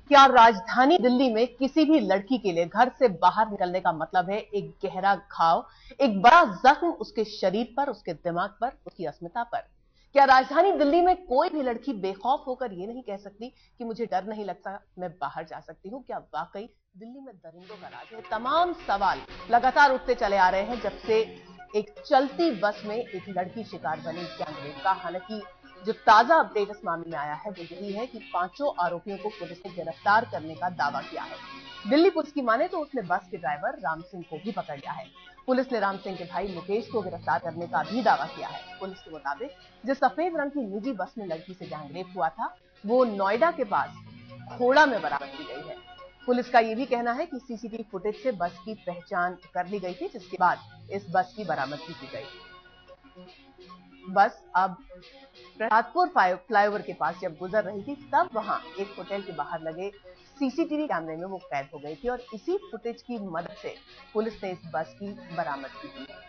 क्या राजधानी दिल्ली में किसी भी लड़की के लिए घर से बाहर निकलने का मतलब है एक गहरा घाव, एक बड़ा जख्म उसके शरीर पर, उसके दिमाग पर, उसकी अस्मिता पर? क्या राजधानी दिल्ली में कोई भी लड़की बेखौफ होकर यह नहीं कह सकती कि मुझे डर नहीं लगता, मैं बाहर जा सकती हूं? क्या वाकई दिल्ली में दरिंदों का राज है? तमाम सवाल लगातार उठते चले आ रहे हैं जब से एक चलती बस में एक लड़की शिकार बनी गैंगरेप का। हालांकि जो ताजा अपडेट इस मामले में आया है वो यही है कि 5 आरोपियों को पुलिस ने गिरफ्तार करने का दावा किया है। दिल्ली पुलिस की माने तो उसने बस के ड्राइवर राम सिंह को भी पकड़ लिया है। पुलिस ने राम सिंह के भाई मुकेश को गिरफ्तार करने का भी दावा किया है। पुलिस के मुताबिक जिस सफेद रंग की निजी बस में लड़की से गैंगरेप हुआ था वो नोएडा के पास खोड़ा में बरामद की गई है। पुलिस का यह भी कहना है कि सीसीटीवी फुटेज से बस की पहचान कर ली गई थी, जिसके बाद इस बस की बरामदगी की गई। बस अब प्रतापपुर फ्लाईओवर के पास जब गुजर रही थी तब वहां एक होटल के बाहर लगे सीसीटीवी कैमरे में वो कैद हो गई थी और इसी फुटेज की मदद से पुलिस ने इस बस की बरामदगी की है।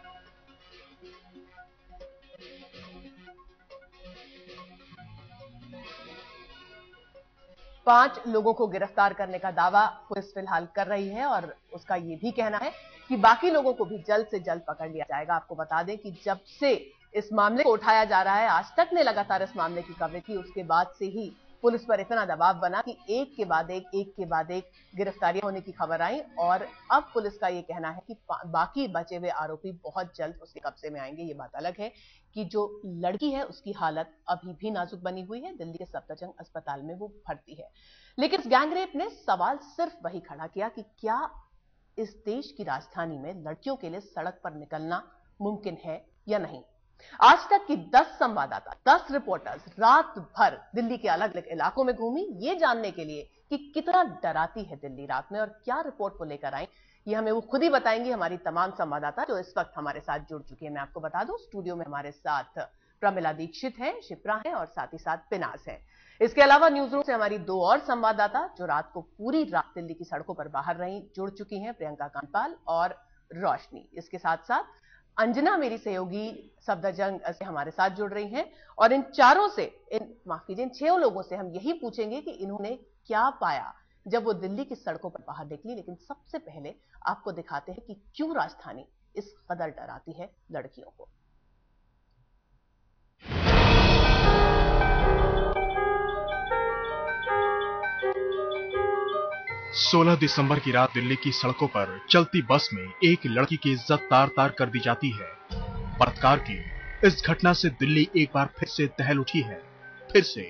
पांच लोगों को गिरफ्तार करने का दावा पुलिस फिलहाल कर रही है और उसका यह भी कहना है कि बाकी लोगों को भी जल्द से जल्द पकड़ लिया जाएगा। आपको बता दें कि जब से इस मामले को उठाया जा रहा है, आज तक ने लगातार इस मामले की कवरेज की, उसके बाद से ही पुलिस पर इतना दबाव बना कि एक के बाद एक गिरफ्तारियां होने की खबर आई और अब पुलिस का यह कहना है कि बाकी बचे हुए आरोपी बहुत जल्द उसके कब्जे में आएंगे। ये बात अलग है कि जो लड़की है उसकी हालत अभी भी नाजुक बनी हुई है, दिल्ली के सफदरजंग अस्पताल में वो भर्ती है। लेकिन इस गैंगरेप ने सवाल सिर्फ वही खड़ा किया कि क्या इस देश की राजधानी में लड़कियों के लिए सड़क पर निकलना मुमकिन है या नहीं। आज तक की 10 संवाददाता, 10 रिपोर्टर्स रात भर दिल्ली के अलग अलग इलाकों में घूमी ये जानने के लिए कि कितना डराती है दिल्ली रात में और क्या रिपोर्ट को लेकर आई, ये हमें वो खुद ही बताएंगी हमारी तमाम संवाददाता जो इस वक्त हमारे साथ जुड़ चुकी है। मैं आपको बता दूं स्टूडियो में हमारे साथ प्रमिला दीक्षित हैं, शिप्रा हैं और साथ ही साथ पिनाज हैं। इसके अलावा न्यूज रूम से हमारी 2 और संवाददाता जो रात को पूरी रात दिल्ली की सड़कों पर बाहर रही जुड़ चुकी हैं, प्रियंका कांडपाल और रोशनी। इसके साथ साथ अंजना मेरी सहयोगी सफदरजंग से हमारे साथ जुड़ रही हैं और इन 6 लोगों से हम यही पूछेंगे कि इन्होंने क्या पाया जब वो दिल्ली की सड़कों पर बाहर निकली। लेकिन सबसे पहले आपको दिखाते हैं कि क्यों राजधानी इस कदर डराती है लड़कियों को। 16 दिसंबर की रात दिल्ली की सड़कों पर चलती बस में एक लड़की की इज्जत तार तार कर दी जाती है। बलात्कार की इस घटना से दिल्ली एक बार फिर से दहल उठी है। फिर से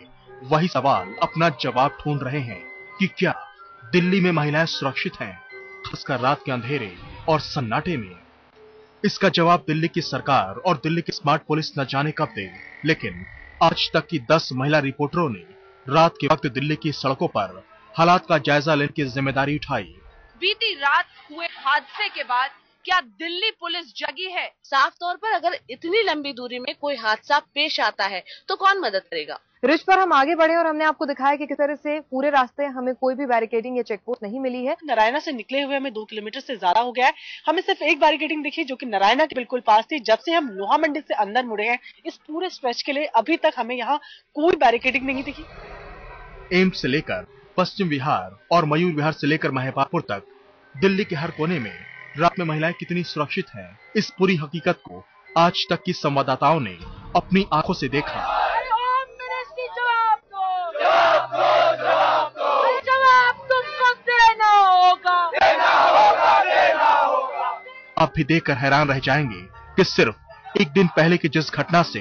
वही सवाल अपना जवाब ढूंढ रहे हैं कि क्या दिल्ली में महिलाएं सुरक्षित हैं, खासकर रात के अंधेरे और सन्नाटे में। इसका जवाब दिल्ली की सरकार और दिल्ली की स्मार्ट पुलिस न जाने कब दे, लेकिन आज तक की 10 महिला रिपोर्टरों ने रात के वक्त दिल्ली की सड़कों पर हालात का जायजा लेने की जिम्मेदारी उठाई। बीती रात हुए हादसे के बाद क्या दिल्ली पुलिस जगी है? साफ तौर पर अगर इतनी लंबी दूरी में कोई हादसा पेश आता है तो कौन मदद करेगा? रिच पर हम आगे बढ़े और हमने आपको दिखाया कि किस तरह से पूरे रास्ते हमें कोई भी बैरिकेडिंग या चेक पोस्ट नहीं मिली है। नारायणा से निकले हुए हमें 2 किलोमीटर से ज्यादा हो गया है। हमें सिर्फ एक बैरिकेडिंग दिखी जो कि नारायणा के बिल्कुल पास थी। जब से हम लोहा मंडी से अंदर मुड़े हैं इस पूरे स्ट्रेच के लिए अभी तक हमें यहाँ कोई बैरिकेडिंग नहीं दिखी। एम्स से लेकर पश्चिम विहार और मयूर विहार से लेकर महिपालपुर तक दिल्ली के हर कोने में रात में महिलाएं कितनी सुरक्षित हैं, इस पूरी हकीकत को आज तक की संवाददाताओं ने अपनी आंखों से देखा। आप भी देखकर हैरान रह जाएंगे कि सिर्फ एक दिन पहले की जिस घटना से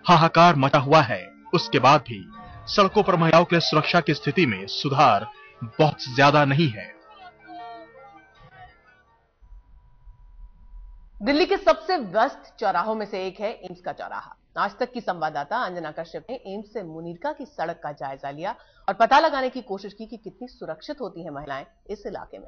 हाहाकार मचा हुआ है उसके बाद भी सड़कों पर महिलाओं के सुरक्षा की स्थिति में सुधार बहुत ज्यादा नहीं है। दिल्ली के सबसे व्यस्त चौराहों में से एक है एम्स का चौराहा। आज तक की संवाददाता अंजना कश्यप ने एम्स से मुनीरका की सड़क का जायजा लिया और पता लगाने की कोशिश की कि कितनी सुरक्षित होती हैं महिलाएं इस इलाके में।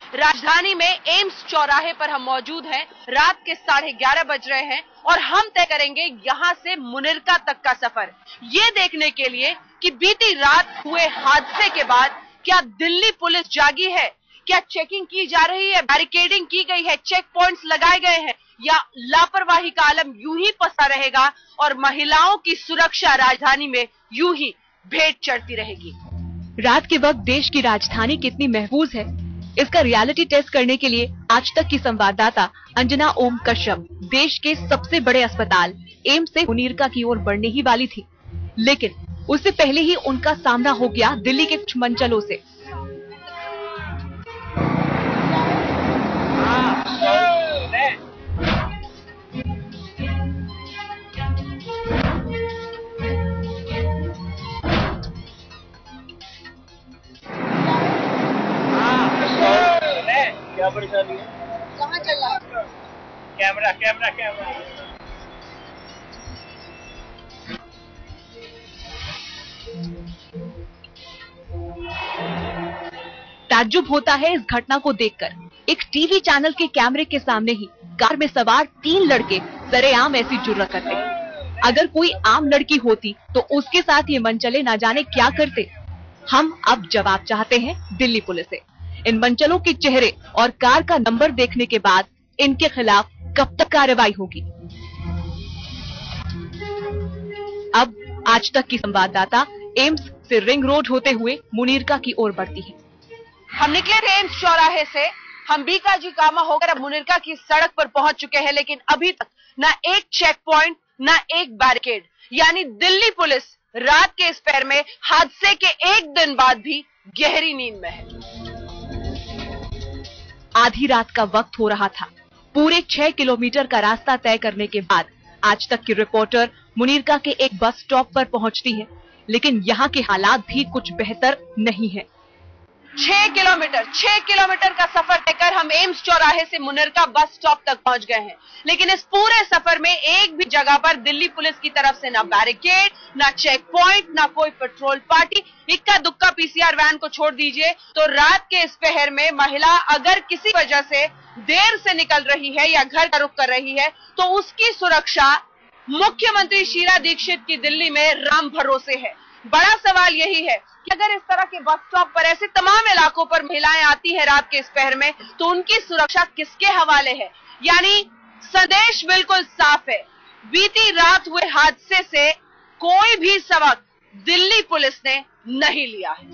राजधानी में एम्स चौराहे पर हम मौजूद हैं। रात के 11:30 बज रहे हैं और हम तय करेंगे यहां से मुनीरका तक का सफर, ये देखने के लिए कि बीती रात हुए हादसे के बाद क्या दिल्ली पुलिस जागी है, क्या चेकिंग की जा रही है, बैरिकेडिंग की गई है, चेक पॉइंट्स लगाए गए हैं, या लापरवाही का आलम यूं ही पसरा रहेगा और महिलाओं की सुरक्षा राजधानी में यूं ही भेंट चढ़ती रहेगी। रात के वक्त देश की राजधानी कितनी महफूज है, इसका रियलिटी टेस्ट करने के लिए आज तक की संवाददाता अंजना ओम कश्यप देश के सबसे बड़े अस्पताल एम्स से मुनीरका की ओर बढ़ने ही वाली थी, लेकिन उससे पहले ही उनका सामना हो गया दिल्ली के कुछ मंचलों से। क्या परेशानी है? कहाँ चल रहा है? Camera camera camera. ताज्जुब होता है इस घटना को देखकर। एक टीवी चैनल के कैमरे के सामने ही कार में सवार 3 लड़के सरेआम ऐसी जुर्रत करते। अगर कोई आम लड़की होती तो उसके साथ ये मनचले ना जाने क्या करते। हम अब जवाब चाहते हैं दिल्ली पुलिस से। इन मंचलों के चेहरे और कार का नंबर देखने के बाद इनके खिलाफ कब तक कार्रवाई होगी? अब आज तक की संवाददाता एम्स से रिंग रोड होते हुए मुनीरका की ओर बढ़ती है। हम निकले थे एम्स चौराहे से, हम बीकाजी कामा होकर अब मुनीरका की सड़क पर पहुंच चुके हैं, लेकिन अभी तक ना एक चेक पॉइंट ना एक बैरिकेड, यानी दिल्ली पुलिस रात के इस पहर में हादसे के एक दिन बाद भी गहरी नींद में है। आधी रात का वक्त हो रहा था। पूरे 6 किलोमीटर का रास्ता तय करने के बाद आज तक की रिपोर्टर मुनीरका के एक बस स्टॉप पर पहुंचती है, लेकिन यहाँ के हालात भी कुछ बेहतर नहीं है। 6 किलोमीटर का सफर तय कर हम एम्स चौराहे से मुनीरका बस स्टॉप तक पहुंच गए हैं, लेकिन इस पूरे सफर में एक भी जगह पर दिल्ली पुलिस की तरफ से ना बैरिकेड, ना चेक पॉइंट, ना कोई पेट्रोल पार्टी। इक्का दुक्का पीसीआर वैन को छोड़ दीजिए तो रात के इस पहर में महिला अगर किसी वजह से देर से निकल रही है या घर का रुख कर रही है तो उसकी सुरक्षा मुख्यमंत्री शीला दीक्षित की दिल्ली में राम भरोसे है। बड़ा सवाल यही है कि अगर इस तरह के बस स्टॉप पर ऐसे तमाम इलाकों पर महिलाएं आती हैं रात के इस पहर में तो उनकी सुरक्षा किसके हवाले है? यानी संदेश बिल्कुल साफ है, बीती रात हुए हादसे से कोई भी सबक दिल्ली पुलिस ने नहीं लिया है।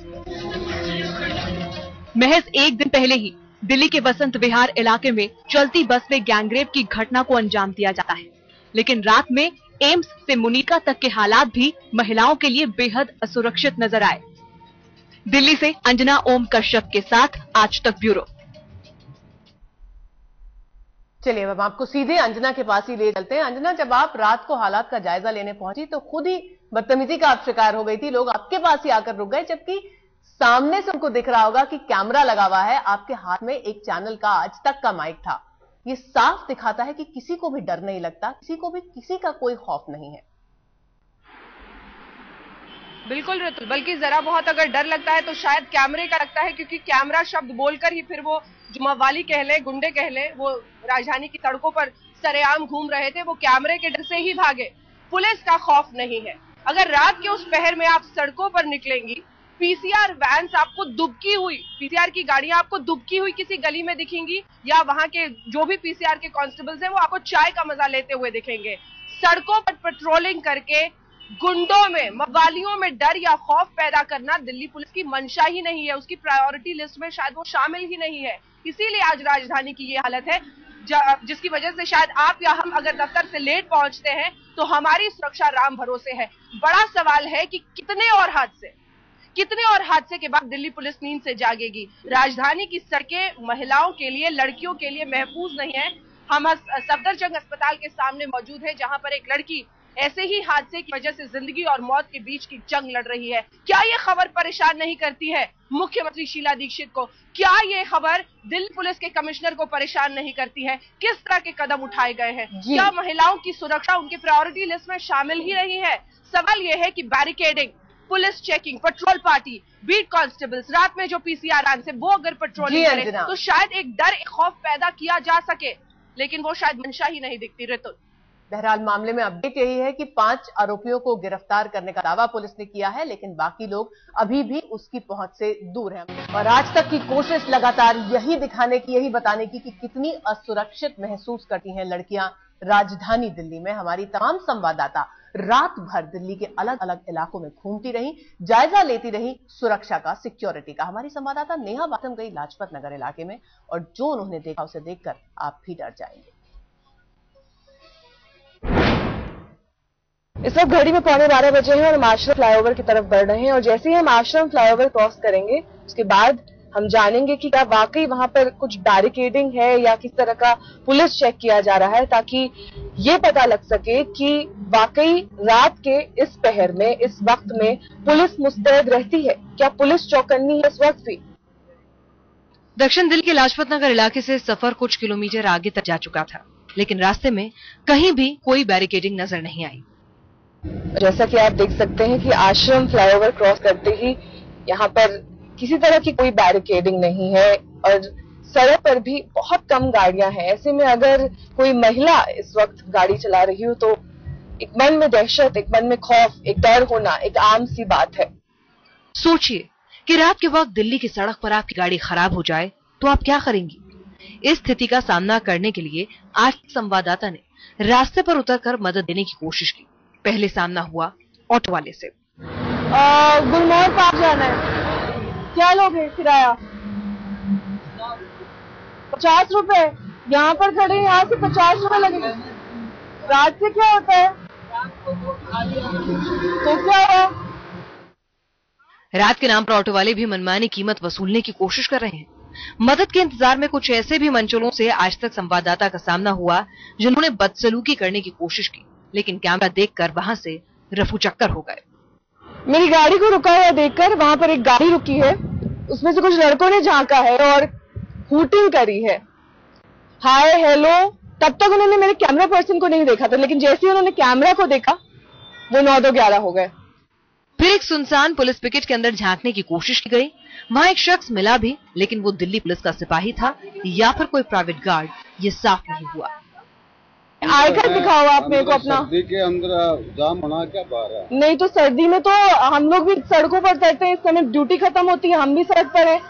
महज एक दिन पहले ही दिल्ली के वसंत विहार इलाके में चलती बस में गैंगरेप की घटना को अंजाम दिया जाता है, लेकिन रात में एम्स से मुनीरका तक के हालात भी महिलाओं के लिए बेहद असुरक्षित नजर आए। दिल्ली से अंजना ओम कश्यप के साथ आज तक ब्यूरो। चलिए अब हम आपको सीधे अंजना के पास ही ले चलते हैं। अंजना, जब आप रात को हालात का जायजा लेने पहुंची तो खुद ही बदतमीजी का आप शिकार हो गई थी। लोग आपके पास ही आकर रुक गए, जबकि सामने से उनको दिख रहा होगा कि कैमरा लगा हुआ है, आपके हाथ में एक चैनल का आज तक का माइक था। ये साफ दिखाता है कि किसी को भी डर नहीं लगता, किसी को भी किसी का कोई खौफ नहीं है। बिल्कुल ऋतु, बल्कि जरा बहुत अगर डर लगता है तो शायद कैमरे का लगता है, क्योंकि कैमरा शब्द बोलकर ही फिर वो जो मवाली कह ले, गुंडे कह ले, वो राजधानी की सड़कों पर सरेआम घूम रहे थे, वो कैमरे के डर से ही भागे। पुलिस का खौफ नहीं है। अगर रात के उस पहर में आप सड़कों पर निकलेंगी, पीसीआर वैन्स आपको दुबकी हुई, पीसीआर की गाड़ियां आपको दुबकी हुई किसी गली में दिखेंगी, या वहां के जो भी पीसीआर के कांस्टेबल्स हैं वो आपको चाय का मजा लेते हुए दिखेंगे। सड़कों पर पेट्रोलिंग करके गुंडों में, मवालियों में डर या खौफ पैदा करना दिल्ली पुलिस की मंशा ही नहीं है, उसकी प्रायोरिटी लिस्ट में शायद वो शामिल ही नहीं है। इसीलिए आज राजधानी की ये हालत है, जिसकी वजह से शायद आप या हम अगर दफ्तर से लेट पहुंचते हैं तो हमारी सुरक्षा राम भरोसे है। बड़ा सवाल है कि कितने और हादसे के बाद दिल्ली पुलिस नींद से जागेगी। राजधानी की सड़कें महिलाओं के लिए, लड़कियों के लिए महफूज नहीं है। हम सफदरजंग अस्पताल के सामने मौजूद है, जहां पर एक लड़की ऐसे ही हादसे की वजह से जिंदगी और मौत के बीच की जंग लड़ रही है। क्या ये खबर परेशान नहीं करती है मुख्यमंत्री शीला दीक्षित को? क्या ये खबर दिल्ली पुलिस के कमिश्नर को परेशान नहीं करती है? किस तरह के कदम उठाए गए हैं? क्या महिलाओं की सुरक्षा उनके प्रायोरिटी लिस्ट में शामिल ही नहीं है? सवाल यह है कि barricading, police checking, patrol party, beat constables, रात में जो पीसीआर वैन से वो अगर पेट्रोलिंग करे तो शायद एक डर, एक खौफ पैदा किया जा सके, लेकिन वो शायद मंशा ही नहीं दिखती। ऋतु, बहरहाल मामले में अपडेट यही है कि 5 आरोपियों को गिरफ्तार करने का दावा पुलिस ने किया है, लेकिन बाकी लोग अभी भी उसकी पहुंच से दूर हैं। और आज तक की कोशिश लगातार यही दिखाने की, यही बताने की कि कितनी असुरक्षित महसूस करती हैं लड़कियां राजधानी दिल्ली में। हमारी तमाम संवाददाता रात भर दिल्ली के अलग अलग इलाकों में घूमती रही, जायजा लेती रही सुरक्षा का, सिक्योरिटी का। हमारी संवाददाता नेहा बाथम गई लाजपत नगर इलाके में और जो उन्होंने देखा उसे देखकर आप भी डर जाएंगे। इस वक्त घड़ी में 11:15 बजे हैं और हम आश्रम फ्लाईओवर की तरफ बढ़ रहे हैं और जैसे ही हम आश्रम फ्लाईओवर क्रॉस करेंगे उसके बाद हम जानेंगे कि क्या वाकई वहां पर कुछ बैरिकेडिंग है या किस तरह का पुलिस चेक किया जा रहा है, ताकि ये पता लग सके कि वाकई रात के इस पहर में, इस वक्त में पुलिस मुस्तैद रहती है। क्या पुलिस चौकन्नी है इस वक्त भी? दक्षिण दिल्ली के लाजपत नगर इलाके से सफर कुछ किलोमीटर आगे तक जा चुका था, लेकिन रास्ते में कहीं भी कोई बैरिकेडिंग नजर नहीं आई। जैसा कि आप देख सकते हैं कि आश्रम फ्लाईओवर क्रॉस करते ही यहाँ पर किसी तरह की कोई बैरिकेडिंग नहीं है और सड़क पर भी बहुत कम गाड़ियां हैं। ऐसे में अगर कोई महिला इस वक्त गाड़ी चला रही हो तो एक मन में दहशत, एक मन में खौफ, एक डर होना एक आम सी बात है। सोचिए कि रात के वक्त दिल्ली की सड़क पर आपकी गाड़ी खराब हो जाए तो आप क्या करेंगी? इस स्थिति का सामना करने के लिए आज संवाददाता ने रास्ते पर उतरकर मदद देने की कोशिश की। पहले सामना हुआ ऑटो वाले से। गुलमोहर पार्क जाना है, क्या लोगे किराया? 50 रुपए। यहाँ पर खड़े, यहाँ से 50 रुपए लगेंगे। रात से क्या होता है तो क्या हुआ? रात के नाम पर ऑटो वाले भी मनमानी कीमत वसूलने की कोशिश कर रहे हैं। मदद के इंतजार में कुछ ऐसे भी मंचलों से आज तक संवाददाता का सामना हुआ जिन्होंने बदसलूकी करने की कोशिश की, लेकिन कैमरा देखकर वहां से रफू चक्कर हो गए। मेरी गाड़ी को रुका हुआ देखकर वहां पर एक गाड़ी रुकी है, उसमें से कुछ लड़कों ने झांका है और हूटिंग करी है, हाय हेलो। तब तक उन्होंने मेरे कैमरा पर्सन को नहीं देखा था, लेकिन जैसे ही उन्होंने कैमरा को देखा वो 9-2-11 हो गए। फिर एक सुनसान पुलिस पिकेट के अंदर झांकने की कोशिश की गई। वहां एक शख्स मिला भी, लेकिन वो दिल्ली पुलिस का सिपाही था या फिर कोई प्राइवेट गार्ड, ये साफ नहीं हुआ। आई कार्ड दिखाओ आप मेरे को अपना। सर्दी के अंदर जाम होना क्या बात है? नहीं तो सर्दी में तो हम लोग भी सड़कों पर तैरते हैं, इस समय ड्यूटी खत्म होती है, हम भी सड़क पर हैं।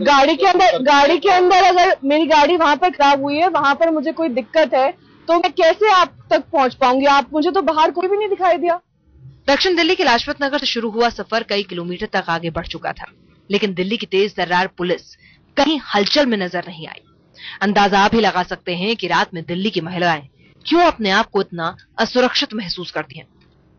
गाड़ी के अंदर अगर मेरी गाड़ी वहां पर खराब हुई है, वहां पर मुझे कोई दिक्कत है तो मैं कैसे आप तक पहुंच पाऊंगी? आप मुझे तो बाहर कोई भी नहीं दिखाई दिया। दक्षिण दिल्ली के लाजपत नगर से शुरू हुआ सफर कई किलोमीटर तक आगे बढ़ चुका था, लेकिन दिल्ली की तेज तर्रार पुलिस कहीं हलचल में नजर नहीं आई। अंदाजा आप ही लगा सकते हैं कि रात में दिल्ली की महिलाएं क्यों अपने आप को इतना असुरक्षित महसूस करती हैं।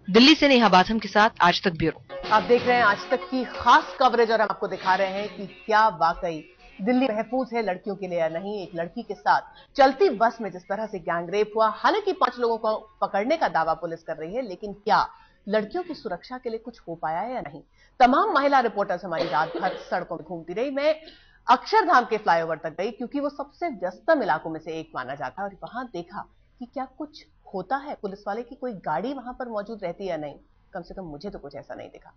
दिल्ली से नेहा बाथम के साथ आज तक ब्यूरो। आप देख रहे हैं आज तक की खास कवरेज और हम आपको दिखा रहे हैं कि क्या वाकई दिल्ली महफूज है लड़कियों के लिए या नहीं। एक लड़की के साथ चलती बस में जिस तरह से गैंगरेप हुआ, हालांकि 5 लोगों को पकड़ने का दावा पुलिस कर रही है, लेकिन क्या लड़कियों की सुरक्षा के लिए कुछ हो पाया है या नहीं? तमाम महिला रिपोर्टर्स हमारी रात भर सड़कों में घूमती रही। मैं अक्षरधाम के फ्लाईओवर तक गई क्योंकि वो सबसे व्यस्तम इलाकों में से एक माना जाता है और वहां देखा कि क्या कुछ होता है, पुलिस वाले की कोई गाड़ी वहां पर मौजूद रहती है या नहीं। कम से कम मुझे तो कुछ ऐसा नहीं दिखा।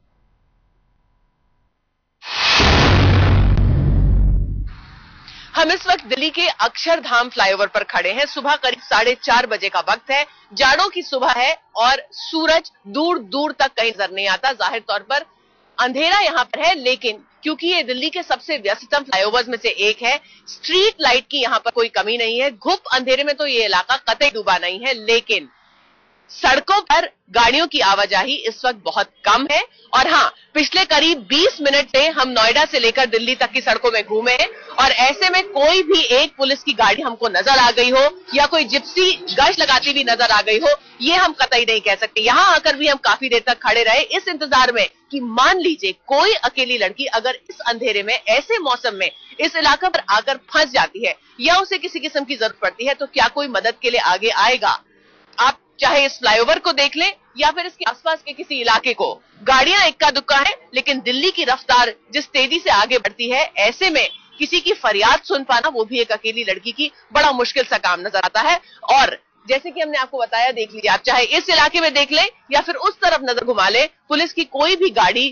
हम इस वक्त दिल्ली के अक्षरधाम फ्लाईओवर पर खड़े हैं। सुबह करीब 4:30 बजे का वक्त है, जाड़ों की सुबह है और सूरज दूर दूर तक कहीं नजर नहीं आता। जाहिर तौर पर अंधेरा यहाँ पर है, लेकिन क्योंकि ये दिल्ली के सबसे व्यस्ततम फ्लाईओवर्स में से एक है, स्ट्रीट लाइट की यहाँ पर कोई कमी नहीं है। घुप अंधेरे में तो ये इलाका कतई डूबा नहीं है, लेकिन सड़कों पर गाड़ियों की आवाजाही इस वक्त बहुत कम है। और हाँ, पिछले करीब 20 मिनट से हम नोएडा से लेकर दिल्ली तक की सड़कों में घूमे हैं और ऐसे में कोई भी एक पुलिस की गाड़ी हमको नजर आ गई हो या कोई जिप्सी गश्त लगाती हुई नजर आ गई हो, ये हम कतई नहीं कह सकते। यहाँ आकर भी हम काफी देर तक खड़े रहे इस इंतजार में कि मान लीजिए कोई अकेली लड़की अगर इस अंधेरे में, ऐसे मौसम में इस इलाके पर आकर फंस जाती है या उसे किसी किस्म की जरूरत पड़ती है तो क्या कोई मदद के लिए आगे आएगा? आप चाहे इस फ्लाईओवर को देख लें या फिर इसके आसपास के किसी इलाके को, गाड़ियां इक्का दुक्का है, लेकिन दिल्ली की रफ्तार जिस तेजी से आगे बढ़ती है, ऐसे में किसी की फरियाद सुन पाना, वो भी एक अकेली लड़की की, बड़ा मुश्किल सा काम नजर आता है। और जैसे कि हमने आपको बताया, देख लीजिए आप चाहे इस इलाके में देख लें या फिर उस तरफ नजर घुमा लें, पुलिस की कोई भी गाड़ी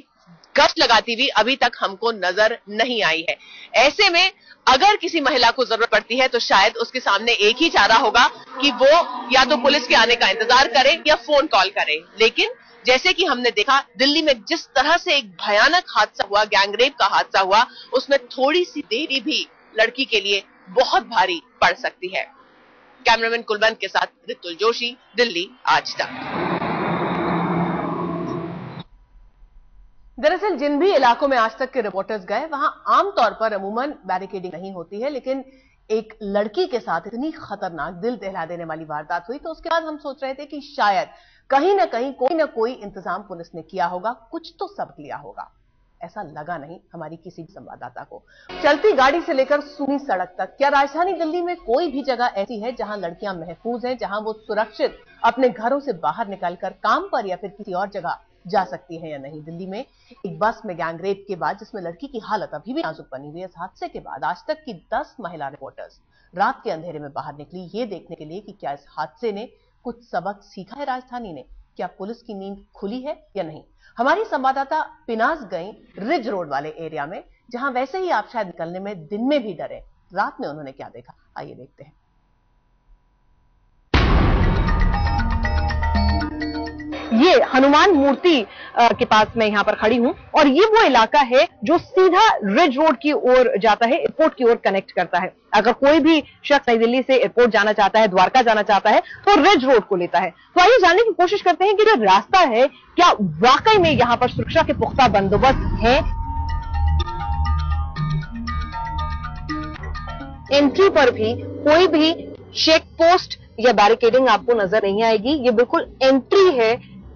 गश्त लगाती हुई अभी तक हमको नजर नहीं आई है। ऐसे में अगर किसी महिला को जरूरत पड़ती है तो शायद उसके सामने एक ही चारा होगा कि वो या तो पुलिस के आने का इंतजार करे या फोन कॉल करे। लेकिन जैसे कि हमने देखा दिल्ली में जिस तरह से एक भयानक हादसा हुआ, गैंगरेप का हादसा हुआ, उसमें थोड़ी सी देरी भी लड़की के लिए बहुत भारी पड़ सकती है। कैमरामैन कुलवंत के साथ ऋतुल जोशी, दिल्ली आज तक। दरअसल जिन भी इलाकों में आज तक के रिपोर्टर्स गए वहां आमतौर पर अमूमन बैरिकेडिंग नहीं होती है, लेकिन एक लड़की के साथ इतनी खतरनाक दिल दहला देने वाली वारदात हुई तो उसके बाद हम सोच रहे थे कि शायद कहीं ना कोई इंतजाम पुलिस ने किया होगा, कुछ तो सबक लिया होगा। ऐसा लगा नहीं हमारी किसी भी संवाददाता को। चलती गाड़ी से लेकर सूनी सड़क तक, क्या राजधानी दिल्ली में कोई भी जगह ऐसी है जहां लड़कियां महफूज हैं, जहां वो सुरक्षित अपने घरों से बाहर निकलकर काम पर या फिर किसी और जगह जा सकती है या नहीं? दिल्ली में एक बस में गैंगरेप के बाद जिसमें लड़की की हालत अभी भी नाजुक बनी हुई है, इस हादसे के बाद आज तक की 10 महिला रिपोर्टर्स रात के अंधेरे में बाहर निकली ये देखने के लिए कि क्या इस हादसे ने कुछ सबक सीखा है राजधानी ने, क्या पुलिस की नींद खुली है या नहीं। हमारी संवाददाता पिनाज गई रिज रोड वाले एरिया में, जहां वैसे ही आप शायद निकलने में दिन में भी डरे। रात में उन्होंने क्या देखा, आइए देखते हैं। ये हनुमान मूर्ति के पास मैं यहाँ पर खड़ी हूँ और ये वो इलाका है जो सीधा रिज रोड की ओर जाता है, एयरपोर्ट की ओर कनेक्ट करता है। अगर कोई भी शख्स नई दिल्ली से एयरपोर्ट जाना चाहता है, द्वारका जाना चाहता है तो रिज रोड को लेता है। तो आइए जानने की कोशिश करते हैं कि जो रास्ता है क्या वाकई में यहाँ पर सुरक्षा के पुख्ता बंदोबस्त है। एंट्री पर भी कोई भी चेक पोस्ट या बैरिकेडिंग आपको नजर नहीं आएगी। ये बिल्कुल एंट्री है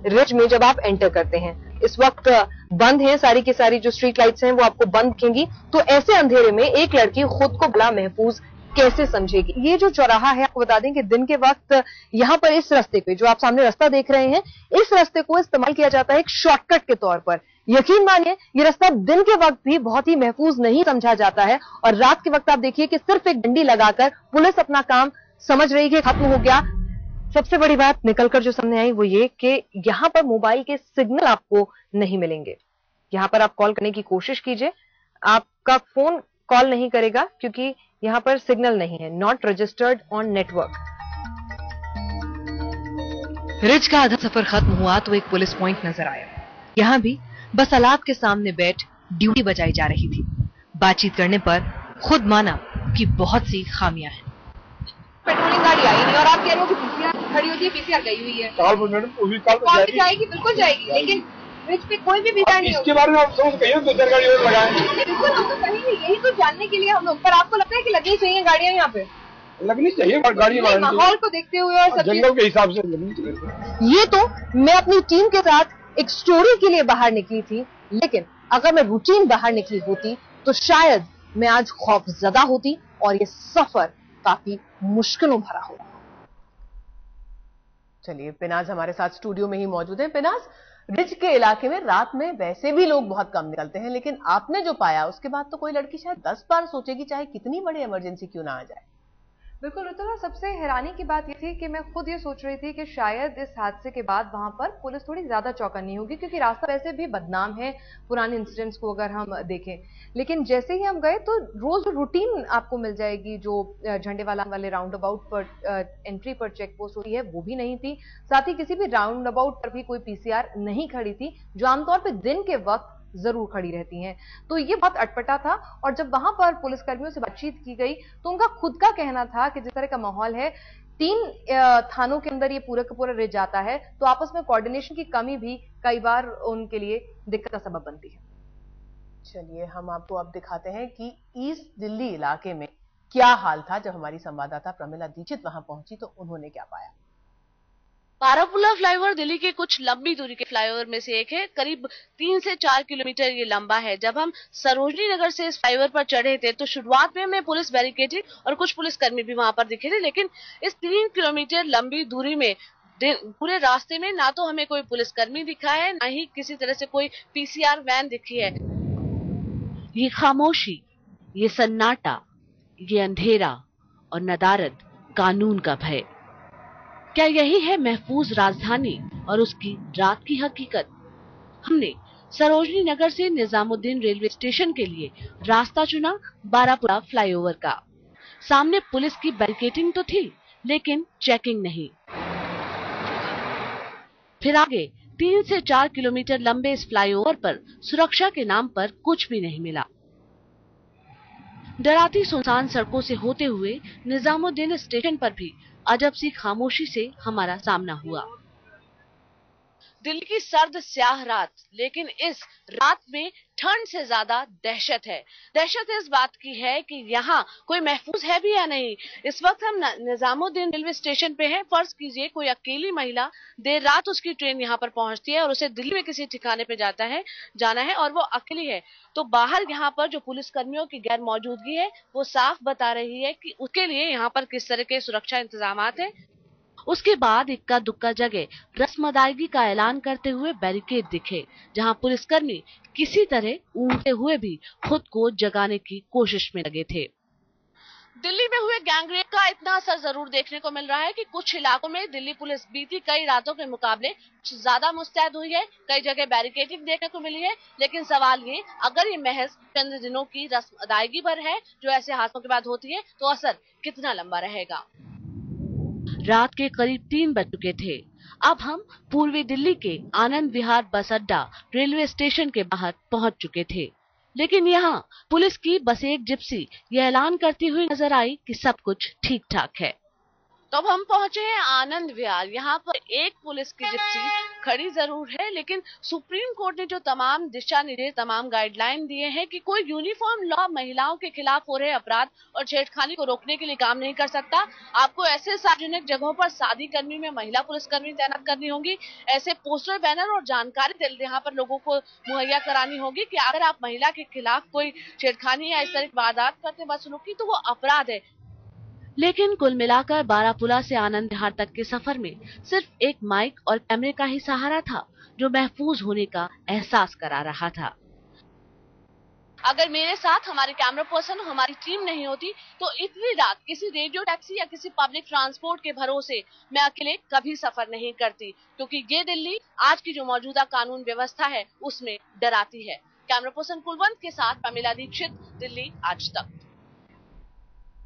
रिज में जब आप एंटर करते हैं। इस वक्त बंद है सारी की सारी जो स्ट्रीट लाइट्स हैं वो आपको बंद दिखेंगी। तो ऐसे अंधेरे में एक लड़की खुद को भला महफूज कैसे समझेगी। ये जो चौराहा है आपको बता दें कि दिन के वक्त यहाँ पर इस रास्ते पे जो आप सामने रास्ता देख रहे हैं, इस रास्ते को इस्तेमाल किया जाता है एक शॉर्टकट के तौर पर। यकीन मानिए ये रास्ता दिन के वक्त भी बहुत ही महफूज नहीं समझा जाता है और रात के वक्त आप देखिए कि सिर्फ एक डंडी लगाकर पुलिस अपना काम समझ रही है खत्म हो गया। सबसे बड़ी बात निकलकर जो सामने आई वो ये कि यहाँ पर मोबाइल के सिग्नल आपको नहीं मिलेंगे। यहाँ पर आप कॉल करने की कोशिश कीजिए, आपका फोन कॉल नहीं करेगा क्योंकि यहाँ पर सिग्नल नहीं है, not registered on network. Ridge का आधा सफर खत्म हुआ तो एक पुलिस पॉइंट नजर आया। यहाँ भी बस अलाप के सामने बैठ ड्यूटी बजाई जा रही थी। बातचीत करने पर खुद माना कि बहुत सी खामियां हैं। पेट्रोलिंग गाड़ी आई नहीं और आप कह रहे हो कि पीसीआर खड़ी होती है, पीसीआर गई हुई है। कॉल मैडम पूरी कॉल कॉल पे जाएगी, बिल्कुल जाएगी, लेकिन ब्रिज पे कोई भी पीसीआर नहीं होगी। इसके बारे में आप समझ कहिए, 2-4 गाड़ी और लगाएं। बिल्कुल हम तो कहेंगे, यही तो जानने के लिए हम लोग। पर आपको लगता है कि लगनी चाहिए गाड़ियां यहाँ पे? लगनी चाहिए गाड़ी, माहौल को देखते हुए और जंगल के हिसाब से लगनी चाहिए। ये तो मैं अपनी टीम के साथ एक स्टोरी के लिए बाहर निकली थी, लेकिन अगर मैं रूटीन बाहर निकली होती तो शायद मैं आज खौफजदा होती और ये सफर काफी मुश्किलों भरा होगा। चलिए पिनाज हमारे साथ स्टूडियो में ही मौजूद है। पिनाज, रिज के इलाके में रात में वैसे भी लोग बहुत कम निकलते हैं, लेकिन आपने जो पाया उसके बाद तो कोई लड़की शायद 10 बार सोचेगी चाहे कितनी बड़ी इमरजेंसी क्यों ना आ जाए। बिल्कुल ऋतुला, सबसे हैरानी की बात ये थी कि मैं खुद ये सोच रही थी कि शायद इस हादसे के बाद वहां पर पुलिस थोड़ी ज्यादा चौकन्नी होगी क्योंकि रास्ता वैसे भी बदनाम है पुराने इंसिडेंट्स को अगर हम देखें। लेकिन जैसे ही हम गए तो रोज रूटीन आपको मिल जाएगी। जो झंडे वाले राउंड अबाउट पर एंट्री पर चेक पोस्ट होती है वो भी नहीं थी, साथ ही किसी भी राउंड अबाउट पर भी कोई पीसीआर नहीं खड़ी थी जो आमतौर पर दिन के वक्त जरूर खड़ी रहती हैं। तो ये बहुत अटपटा था। और जब वहां पर पुलिसकर्मियों से बातचीत की गई तो उनका खुद का कहना था कि जिस तरह का माहौल है, 3 थानों के अंदर ये पूरा का पूरा रिज जाता है, तो आपस में कोऑर्डिनेशन की कमी भी कई बार उनके लिए दिक्कत का सबब बनती है। चलिए हम आपको अब दिखाते हैं कि ईस्ट दिल्ली इलाके में क्या हाल था। जब हमारी संवाददाता प्रमिला दीक्षित वहां पहुंची तो उन्होंने क्या पाया। बारापुला फ्लाईओवर दिल्ली के कुछ लंबी दूरी के फ्लाईओवर में से एक है। करीब 3 से 4 किलोमीटर ये लंबा है। जब हम सरोजनी नगर से इस फ्लाईओवर पर चढ़े थे तो शुरुआत में हमें पुलिस बैरिकेडिंग और कुछ पुलिसकर्मी भी वहां पर दिखे थे, लेकिन इस 3 किलोमीटर लंबी दूरी में पूरे रास्ते में ना तो हमें कोई पुलिसकर्मी दिखा है, ना ही किसी तरह से कोई पीसीआर वैन दिखी है। ये खामोशी, ये सन्नाटा, ये अंधेरा और नदारद, कानून का भय, क्या यही है महफूज राजधानी और उसकी रात की हकीकत? हमने सरोजनी नगर से निजामुद्दीन रेलवे स्टेशन के लिए रास्ता चुना बारापुरा फ्लाईओवर का। सामने पुलिस की बैरिकेडिंग तो थी, लेकिन चेकिंग नहीं। फिर आगे 3 से 4 किलोमीटर लंबे इस फ्लाईओवर पर सुरक्षा के नाम पर कुछ भी नहीं मिला। डराती सुनसान सड़कों से होते हुए निजामुद्दीन स्टेशन पर भी अजब सी खामोशी से हमारा सामना हुआ। दिल्ली की सर्द स्याह रात, लेकिन इस रात में ठंड से ज्यादा दहशत है। दहशत इस बात की है कि यहाँ कोई महफूज है भी या नहीं। इस वक्त हम निजामुद्दीन रेलवे स्टेशन पे हैं। फर्ज कीजिए कोई अकेली महिला, देर रात उसकी ट्रेन यहाँ पर पहुंचती है और उसे दिल्ली में किसी ठिकाने पे जाना है और वो अकेली है, तो बाहर यहाँ पर जो पुलिस कर्मियों की गैर मौजूदगी है वो साफ बता रही है कि उसके लिए यहाँ पर किस तरह के सुरक्षा इंतजाम है। उसके बाद इक्का दुक्का जगह रस्म अदायगी का ऐलान करते हुए बैरिकेड दिखे, जहां पुलिसकर्मी किसी तरह ऊँघते हुए भी खुद को जगाने की कोशिश में लगे थे। दिल्ली में हुए गैंगरेप का इतना असर जरूर देखने को मिल रहा है कि कुछ इलाकों में दिल्ली पुलिस बीती कई रातों के मुकाबले ज्यादा मुस्तैद हुई है। कई जगह बैरिकेडिंग देखने को मिली है, लेकिन सवाल ये, अगर ये महज चंद दिनों की रस्म अदायगी पर है जो ऐसे हादसों के बाद होती है, तो असर कितना लंबा रहेगा। रात के करीब 3 बज चुके थे। अब हम पूर्वी दिल्ली के आनंद विहार बस अड्डा रेलवे स्टेशन के बाहर पहुंच चुके थे, लेकिन यहाँ पुलिस की बस एक जिप्सी यह ऐलान करती हुई नजर आई कि सब कुछ ठीक ठाक है। तो अब हम पहुंचे हैं आनंद विहार। यहाँ पर एक पुलिस की जिप्सी खड़ी जरूर है, लेकिन सुप्रीम कोर्ट ने जो तमाम दिशा निर्देश, तमाम गाइडलाइन दिए हैं कि कोई यूनिफॉर्म लॉ महिलाओं के खिलाफ हो रहे अपराध और छेड़खानी को रोकने के लिए काम नहीं कर सकता। आपको ऐसे सार्वजनिक जगहों पर शादी कर्मी में महिला पुलिसकर्मी तैनात करनी होगी। ऐसे पोस्टर, बैनर और जानकारी यहाँ पर लोगों को मुहैया करानी होगी कि अगर आप महिला के खिलाफ कोई छेड़खानी या इस तरह की वारदात करते बदसलूकी तो वो अपराध है। लेकिन कुल मिलाकर बारापुरा से आनंद विहार तक के सफर में सिर्फ एक माइक और कैमरे का ही सहारा था, जो महफूज होने का एहसास करा रहा था। अगर मेरे साथ हमारे कैमरा पर्सन, हमारी टीम नहीं होती, तो इतनी रात किसी रेडियो टैक्सी या किसी पब्लिक ट्रांसपोर्ट के भरोसे मैं अकेले कभी सफर नहीं करती, क्योंकि ये दिल्ली आज की जो मौजूदा कानून व्यवस्था है उसमें डराती है। कैमरा पर्सन कुलवंत के साथ प्रमिला दीक्षित, दिल्ली आज तक।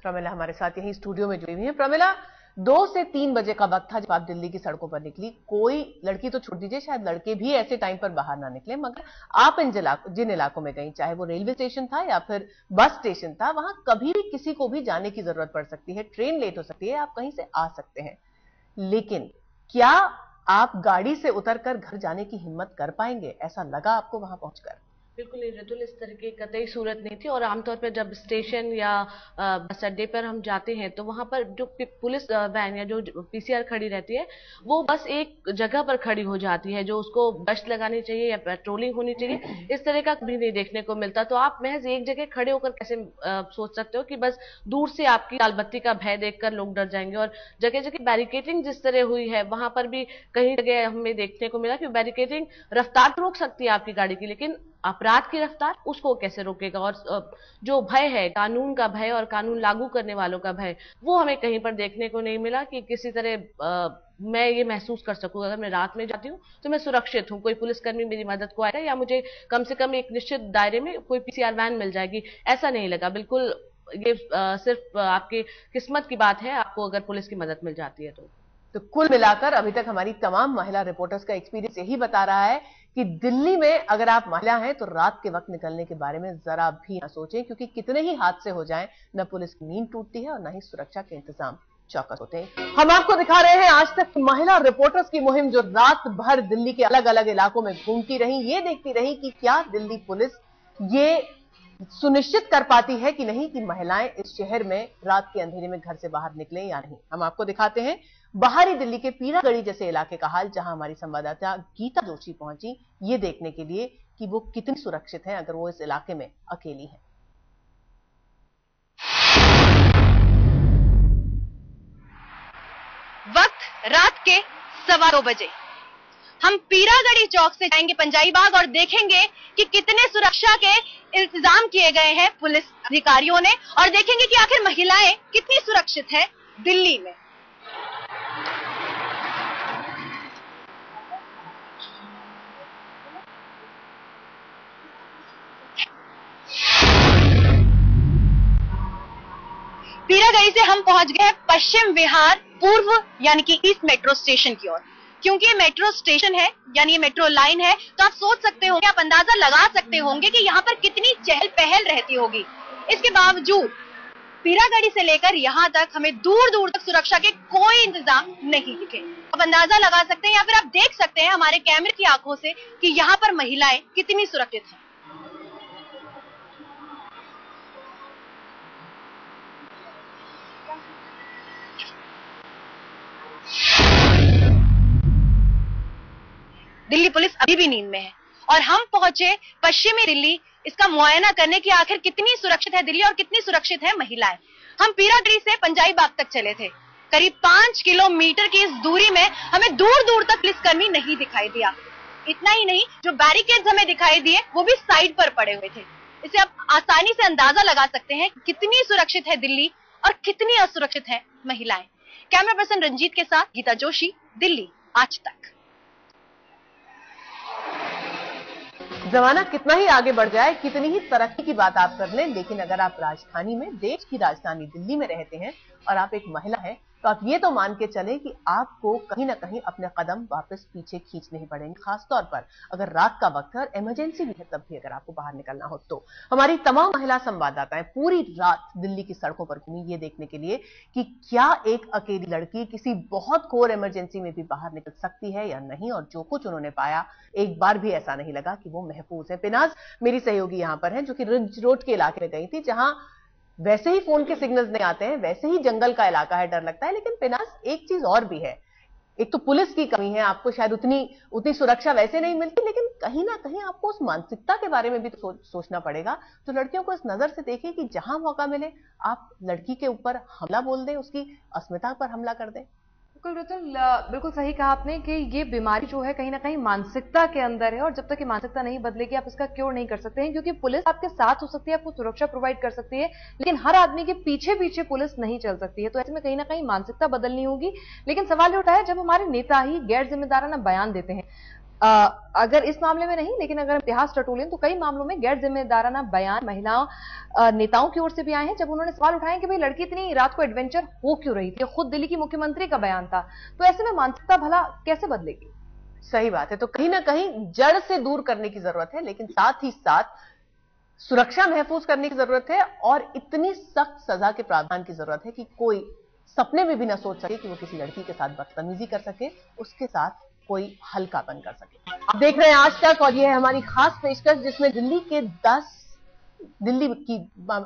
प्रमिला हमारे साथ यही स्टूडियो में जुड़ी हुई है। प्रमिला, 2 से 3 बजे का वक्त था जब आप दिल्ली की सड़कों पर निकली। कोई लड़की तो छोड़ दीजिए, शायद लड़के भी ऐसे टाइम पर बाहर ना निकले, मगर आप जिन इलाकों में गई, चाहे वो रेलवे स्टेशन था या फिर बस स्टेशन था, वहां कभी भी किसी को भी जाने की जरूरत पड़ सकती है, ट्रेन लेट हो सकती है, आप कहीं से आ सकते हैं। लेकिन क्या आप गाड़ी से उतरकर घर जाने की हिम्मत कर पाएंगे? ऐसा लगा आपको वहां पहुंचकर? बिल्कुल नहीं रतुल, इस तरह की कतई सूरत नहीं थी। और आमतौर पर जब स्टेशन या बस अड्डे पर हम जाते हैं तो वहां पर जो पुलिस वैन या जो पीसीआर खड़ी रहती है वो बस एक जगह पर खड़ी हो जाती है, जो उसको गश्त लगानी चाहिए या पेट्रोलिंग होनी चाहिए, इस तरह का कभी नहीं देखने को मिलता। तो आप महज एक जगह खड़े होकर कैसे सोच सकते हो कि बस दूर से आपकी लाल बत्ती का भय देखकर लोग डर जाएंगे। और जगह जगह बैरिकेडिंग जिस तरह हुई है, वहां पर भी कहीं जगह हमें देखने को मिला कि बैरिकेडिंग रफ्तार रोक सकती है आपकी गाड़ी की, लेकिन अपराध की रफ्तार उसको कैसे रोकेगा? और जो भय है, कानून का भय और कानून लागू करने वालों का भय, वो हमें कहीं पर देखने को नहीं मिला कि किसी तरह मैं ये महसूस कर सकूं अगर मैं रात में जाती हूँ तो मैं सुरक्षित हूँ, कोई पुलिसकर्मी मेरी मदद को आएगा या मुझे कम से कम एक निश्चित दायरे में कोई पीसीआर वैन मिल जाएगी, ऐसा नहीं लगा। बिल्कुल ये सिर्फ आपकी किस्मत की बात है, आपको अगर पुलिस की मदद मिल जाती है तो कुल मिलाकर अभी तक हमारी तमाम महिला रिपोर्टर्स का एक्सपीरियंस यही बता रहा है कि दिल्ली में अगर आप महिला हैं तो रात के वक्त निकलने के बारे में जरा भी ना सोचें, क्योंकि कितने ही हादसे हो जाएं, न पुलिस की नींद टूटती है और न ही सुरक्षा के इंतजाम चौकस होते हैं। हम आपको दिखा रहे हैं आज तक महिला रिपोर्टर्स की मुहिम, जो रात भर दिल्ली के अलग अलग इलाकों में घूमती रही, ये देखती रही कि क्या दिल्ली पुलिस ये सुनिश्चित कर पाती है कि नहीं कि महिलाएं इस शहर में रात के अंधेरे में घर से बाहर निकलें या नहीं। हम आपको दिखाते हैं बाहरी दिल्ली के पीरागढ़ी जैसे इलाके का हाल, जहां हमारी संवाददाता गीता जोशी पहुंची ये देखने के लिए कि वो कितनी सुरक्षित हैं अगर वो इस इलाके में अकेली हैं। वक्त रात के 2:15 बजे। हम पीरागढ़ी चौक से जाएंगे पंजाई बाग और देखेंगे कि कितने सुरक्षा के इंतजाम किए गए हैं पुलिस अधिकारियों ने, और देखेंगे कि आखिर महिलाएं कितनी सुरक्षित है दिल्ली में। पीरागढ़ी से हम पहुंच गए हैं पश्चिम विहार पूर्व यानी कि ईस्ट मेट्रो स्टेशन की ओर। क्योंकि ये मेट्रो स्टेशन है यानी ये मेट्रो लाइन है, तो आप सोच सकते होंगे, आप अंदाजा लगा सकते होंगे कि यहाँ पर कितनी चहल पहल रहती होगी। इसके बावजूद पीरागढ़ी से लेकर यहाँ तक हमें दूर दूर तक सुरक्षा के कोई इंतजाम नहीं दिखे। आप अंदाजा लगा सकते हैं या फिर आप देख सकते हैं हमारे कैमरे की आंखों से कि यहाँ पर महिलाएं कितनी सुरक्षित हैं। दिल्ली पुलिस अभी भी नींद में है और हम पहुंचे पश्चिमी दिल्ली इसका मुआयना करने की आखिर कितनी सुरक्षित है दिल्ली और कितनी सुरक्षित है महिलाएं। हम पीरागढ़ी से पंजाबी बाग तक चले थे। करीब 5 किलोमीटर की इस दूरी में हमें दूर दूर तक पुलिसकर्मी नहीं दिखाई दिया। इतना ही नहीं, जो बैरिकेड्स हमें दिखाई दिए वो भी साइड पर पड़े हुए थे। इसे आप आसानी से अंदाजा लगा सकते हैं कितनी सुरक्षित है दिल्ली और कितनी असुरक्षित है महिलाएं। कैमरा पर्सन रंजीत के साथ गीता जोशी, दिल्ली आज तक। जमाना कितना ही आगे बढ़ जाए, कितनी ही तरक्की की बात आप कर लें, लेकिन अगर आप राजधानी में, देश की राजधानी दिल्ली में रहते हैं और आप एक महिला हैं, तो आप ये तो मान के चलें कि आपको कहीं ना कहीं अपने कदम वापस पीछे खींचने ही पड़ेंगे। खासतौर पर अगर रात का वक्त है और इमरजेंसी भी है, तब भी अगर आपको बाहर निकलना हो तो। हमारी तमाम महिला संवाददाताएं पूरी रात दिल्ली की सड़कों पर घूमी ये देखने के लिए कि क्या एक अकेली लड़की किसी बहुत घोर इमरजेंसी में भी बाहर निकल सकती है या नहीं। और जो कुछ उन्होंने पाया, एक बार भी ऐसा नहीं लगा कि वो महफूज है। पिनाज मेरी सहयोगी यहां पर है, जो कि रिंच रोड के इलाके में गई थी, जहां वैसे ही फोन के सिग्नल्स नहीं आते हैं, वैसे ही जंगल का इलाका है, डर लगता है। लेकिन पिनाज, एक चीज और भी है, एक तो पुलिस की कमी है, आपको शायद उतनी सुरक्षा वैसे नहीं मिलती, लेकिन कहीं ना कहीं आपको उस मानसिकता के बारे में भी तो सोचना पड़ेगा। तो लड़कियों को इस नजर से देखें कि जहां मौका मिले आप लड़की के ऊपर हमला बोल दें, उसकी अस्मिता पर हमला कर दें। बिल्कुल सही कहा आपने कि ये बीमारी जो है कहीं ना कहीं मानसिकता के अंदर है, और जब तक ये मानसिकता नहीं बदलेगी आप इसका क्योर नहीं कर सकते हैं। क्योंकि पुलिस आपके साथ हो सकती है, आपको सुरक्षा प्रोवाइड कर सकती है, लेकिन हर आदमी के पीछे पीछे पुलिस नहीं चल सकती है। तो ऐसे में कहीं ना कहीं मानसिकता बदलनी होगी। लेकिन सवाल ये उठा है, जब हमारे नेता ही गैर जिम्मेदाराना बयान देते हैं, अगर इस मामले में नहीं, लेकिन अगर इतिहास टटोलें तो कई मामलों में गैर जिम्मेदाराना बयान महिलाओं नेताओं की ओर से भी आए हैं, जब उन्होंने सवाल उठाए कि भाई लड़की इतनी रात को एडवेंचर हो क्यों रही थी। खुद दिल्ली की मुख्यमंत्री का बयान था। तो ऐसे में मानसिकता भला कैसे बदलेगी? सही बात है। तो कहीं ना कहीं जड़ से दूर करने की जरूरत है, लेकिन साथ ही साथ सुरक्षा महफूज करने की जरूरत है और इतनी सख्त सजा के प्रावधान की जरूरत है कि कोई सपने में भी ना सोच सके कि वो किसी लड़की के साथ बदतमीजी कर सके, उसके साथ कोई हल्कापन कर सके। आप देख रहे हैं आज तक, और यह है हमारी खास पेशकश, जिसमें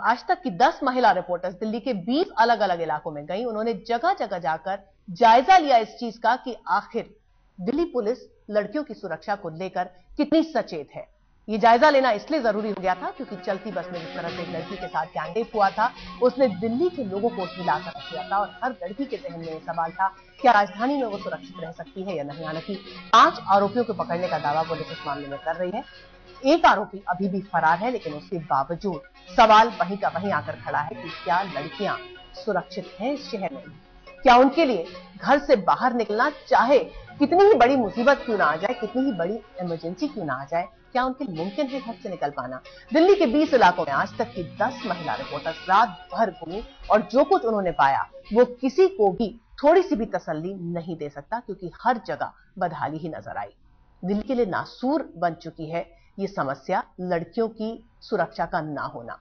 आज तक की 10 महिला रिपोर्टर्स दिल्ली के 20 अलग अलग इलाकों में गई। उन्होंने जगह जगह जाकर जायजा लिया इस चीज का कि आखिर दिल्ली पुलिस लड़कियों की सुरक्षा को लेकर कितनी सचेत है। ये जायजा लेना इसलिए जरूरी हो गया था क्योंकि चलती बस में जिस तरह से एक लड़की के साथ गैंगरेप हुआ था, उसने दिल्ली के लोगों को हिलाकर रख दिया था और हर लड़की के जहन में यह सवाल था, क्या राजधानी में वो सुरक्षित रह सकती है या नहीं। हालांकि 5 आरोपियों को पकड़ने का दावा पुलिस इस मामले में कर रही है। एक आरोपी अभी भी फरार है, लेकिन उसके बावजूद सवाल वहीं का वहीं आकर खड़ा है कि क्या लड़कियां सुरक्षित हैं इस शहर में? क्या उनके लिए घर से बाहर निकलना, चाहे कितनी ही बड़ी मुसीबत क्यों ना आ जाए, कितनी ही बड़ी इमरजेंसी क्यों ना आ जाए, क्या उनके लिए मुमकिन है घर से निकल पाना? दिल्ली के 20 इलाकों में आज तक की 10 महिला रिपोर्टर्स रात भर घूमी और जो कुछ उन्होंने पाया वो किसी को भी थोड़ी सी भी तसल्ली नहीं दे सकता, क्योंकि हर जगह बदहाली ही नजर आई। दिल्ली के लिए नासूर बन चुकी है ये समस्या, लड़कियों की सुरक्षा का ना होना।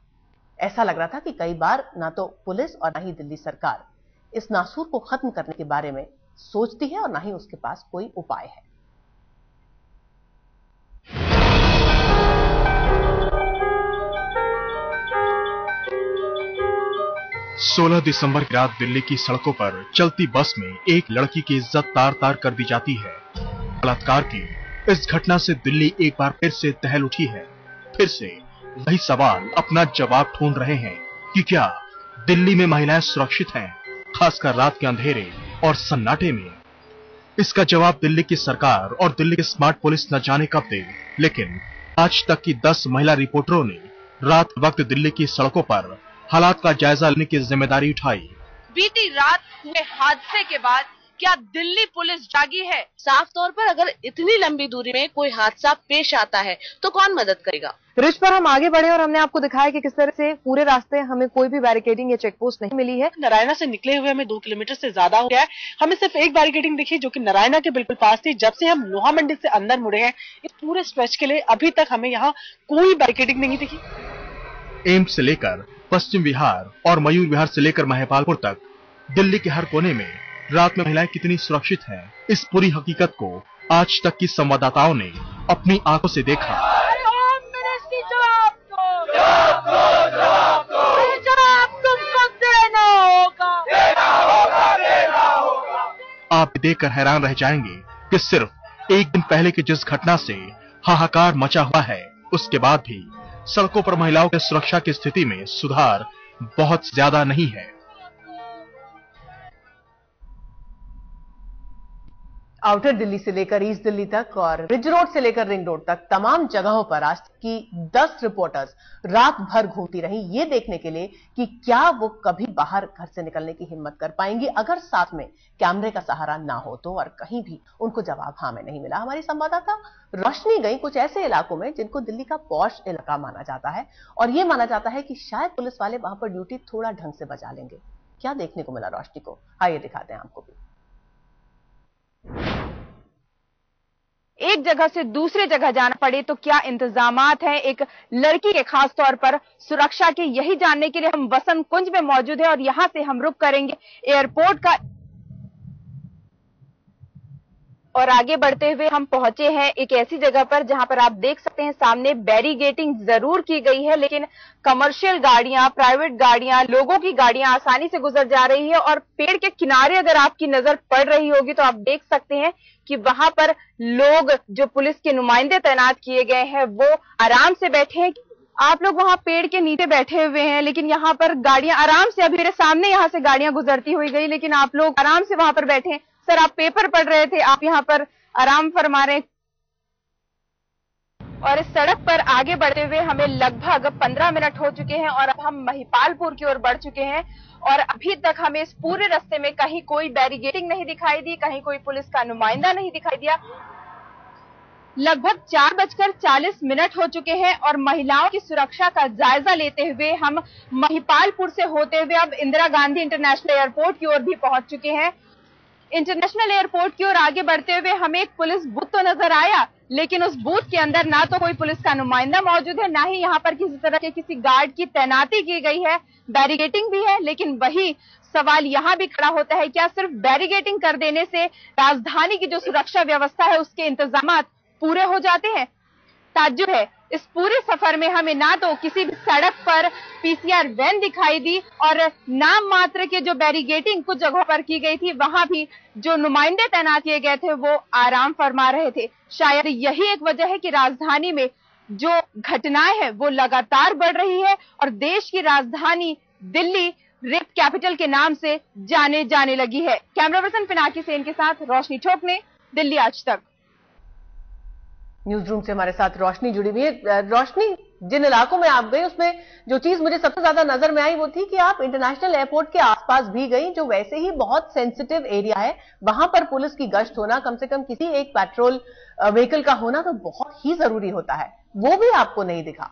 ऐसा लग रहा था कि कई बार ना तो पुलिस और ना ही दिल्ली सरकार इस नासूर को खत्म करने के बारे में सोचती है और ना ही उसके पास कोई उपाय है। सोलह दिसंबर की रात दिल्ली की सड़कों पर चलती बस में एक लड़की की इज्जत तार तार कर दी जाती है। बलात्कार की इस घटना से दिल्ली एक बार फिर से दहल उठी है। फिर से वही सवाल अपना जवाब ढूंढ रहे हैं कि क्या दिल्ली में महिलाएं सुरक्षित हैं, खासकर रात के अंधेरे और सन्नाटे में। इसका जवाब दिल्ली की सरकार और दिल्ली की स्मार्ट पुलिस न जाने कब दे, लेकिन आज तक की 10 महिला रिपोर्टरों ने रात वक्त दिल्ली की सड़कों पर हालात का जायजा लेने की जिम्मेदारी उठाई। बीती रात हुए हादसे के बाद क्या दिल्ली पुलिस जागी है? साफ तौर पर अगर इतनी लंबी दूरी में कोई हादसा पेश आता है तो कौन मदद करेगा? रिच पर हम आगे बढ़े और हमने आपको दिखाया कि किस तरह से पूरे रास्ते हमें कोई भी बैरिकेडिंग या चेक पोस्ट नहीं मिली है। नारायणा से निकले हुए हमें 2 किलोमीटर से ज्यादा हो गया है। हमें सिर्फ एक बैरिकेडिंग दिखी जो कि नारायणा के बिल्कुल पास थी। जब से हम लोहा मंडी से अंदर मुड़े हैं इस पूरे स्ट्रेच के लिए अभी तक हमें यहाँ कोई बैरिकेडिंग नहीं दिखी। एम्स से लेकर पश्चिम विहार और मयूर विहार से लेकर महिपालपुर तक दिल्ली के हर कोने में रात में महिलाएं कितनी सुरक्षित हैं, इस पूरी हकीकत को आज तक की संवाददाताओं ने अपनी आंखों से देखा। आप देखकर हैरान रह जाएंगे कि सिर्फ एक दिन पहले की जिस घटना से हाहाकार मचा हुआ है उसके बाद भी सड़कों पर महिलाओं की सुरक्षा की स्थिति में सुधार बहुत ज्यादा नहीं है। आउटर दिल्ली से लेकर ईस्ट दिल्ली तक और रिज रोड से लेकर रिंग रोड तक तमाम जगहों पर आज की 10 रिपोर्टर्स रात भर घूमती रही, ये देखने के लिए कि क्या वो कभी बाहर घर से निकलने की हिम्मत कर पाएंगी अगर साथ में कैमरे का सहारा ना हो तो। और कहीं भी उनको जवाब हाँ में नहीं मिला। हमारी संवाददाता रोशनी गई कुछ ऐसे इलाकों में जिनको दिल्ली का पॉश इलाका माना जाता है और ये माना जाता है कि शायद पुलिस वाले वहां पर ड्यूटी थोड़ा ढंग से बजा लेंगे। क्या देखने को मिला रोशनी को, आइए दिखाते हैं आपको भी। एक जगह से दूसरे जगह जाना पड़े तो क्या इंतजामात हैं एक लड़की के, खास तौर पर सुरक्षा के, यही जानने के लिए हम वसंत कुंज में मौजूद हैं और यहां से हम रुक करेंगे एयरपोर्ट का। और आगे बढ़ते हुए हम पहुंचे हैं एक ऐसी जगह पर जहां पर आप देख सकते हैं सामने बैरिगेटिंग जरूर की गई है लेकिन कमर्शियल गाड़ियां, प्राइवेट गाड़ियां, लोगों की गाड़ियां आसानी से गुजर जा रही है। और पेड़ के किनारे अगर आपकी नजर पड़ रही होगी तो आप देख सकते हैं कि वहां पर लोग जो पुलिस के नुमाइंदे तैनात किए गए हैं वो आराम से बैठे हैं। आप लोग वहां पेड़ के नीचे बैठे हुए हैं लेकिन यहाँ पर गाड़ियां आराम से, अभी मेरे सामने यहाँ से गाड़ियां गुजरती हुई गई लेकिन आप लोग आराम से वहां पर बैठे हैं। सर, आप पेपर पढ़ रहे थे, आप यहाँ पर आराम फरमा रहे। और इस सड़क पर आगे बढ़ते हुए हमें लगभग 15 मिनट हो चुके हैं और अब हम महिपालपुर की ओर बढ़ चुके हैं और अभी तक हमें इस पूरे रास्ते में कहीं कोई बैरिगेटिंग नहीं दिखाई दी, कहीं कोई पुलिस का नुमाइंदा नहीं दिखाई दिया। लगभग 4:40 हो चुके हैं और महिलाओं की सुरक्षा का जायजा लेते हुए हम महिपालपुर से होते हुए अब इंदिरा गांधी इंटरनेशनल एयरपोर्ट की ओर भी पहुंच चुके हैं। इंटरनेशनल एयरपोर्ट की ओर आगे बढ़ते हुए हमें एक पुलिस बूथ तो नजर आया लेकिन उस बूथ के अंदर ना तो कोई पुलिस का नुमाइंदा मौजूद है, ना ही यहाँ पर किसी तरह के किसी गार्ड की तैनाती की गई है। बैरिगेटिंग भी है लेकिन वही सवाल यहाँ भी खड़ा होता है, क्या सिर्फ बैरिगेटिंग कर देने से राजधानी की जो सुरक्षा व्यवस्था है उसके इंतजामात पूरे हो जाते हैं? ताज्जुब है, इस पूरे सफर में हमें ना तो किसी भी सड़क पर पीसीआर वैन दिखाई दी और नाम मात्र के जो बैरिगेटिंग कुछ जगहों पर की गई थी वहां भी जो नुमाइंदे तैनात किए गए थे वो आराम फरमा रहे थे। शायद यही एक वजह है कि राजधानी में जो घटनाएं हैं वो लगातार बढ़ रही है और देश की राजधानी दिल्ली रेप कैपिटल के नाम से जाने लगी है। कैमरा पर्सन पिनाकी सेन के साथ रोशनी ठोकने, दिल्ली आज तक। न्यूज रूम से हमारे साथ रोशनी जुड़ी हुई है। रोशनी, जिन इलाकों में आप गई उसमें जो चीज मुझे सबसे ज्यादा नजर में आई वो थी कि आप इंटरनेशनल एयरपोर्ट के आसपास भी गई जो वैसे ही बहुत सेंसिटिव एरिया है, वहां पर पुलिस की गश्त होना, कम से कम किसी एक पेट्रोल व्हीकल का होना तो बहुत ही जरूरी होता है, वो भी आपको नहीं दिखा।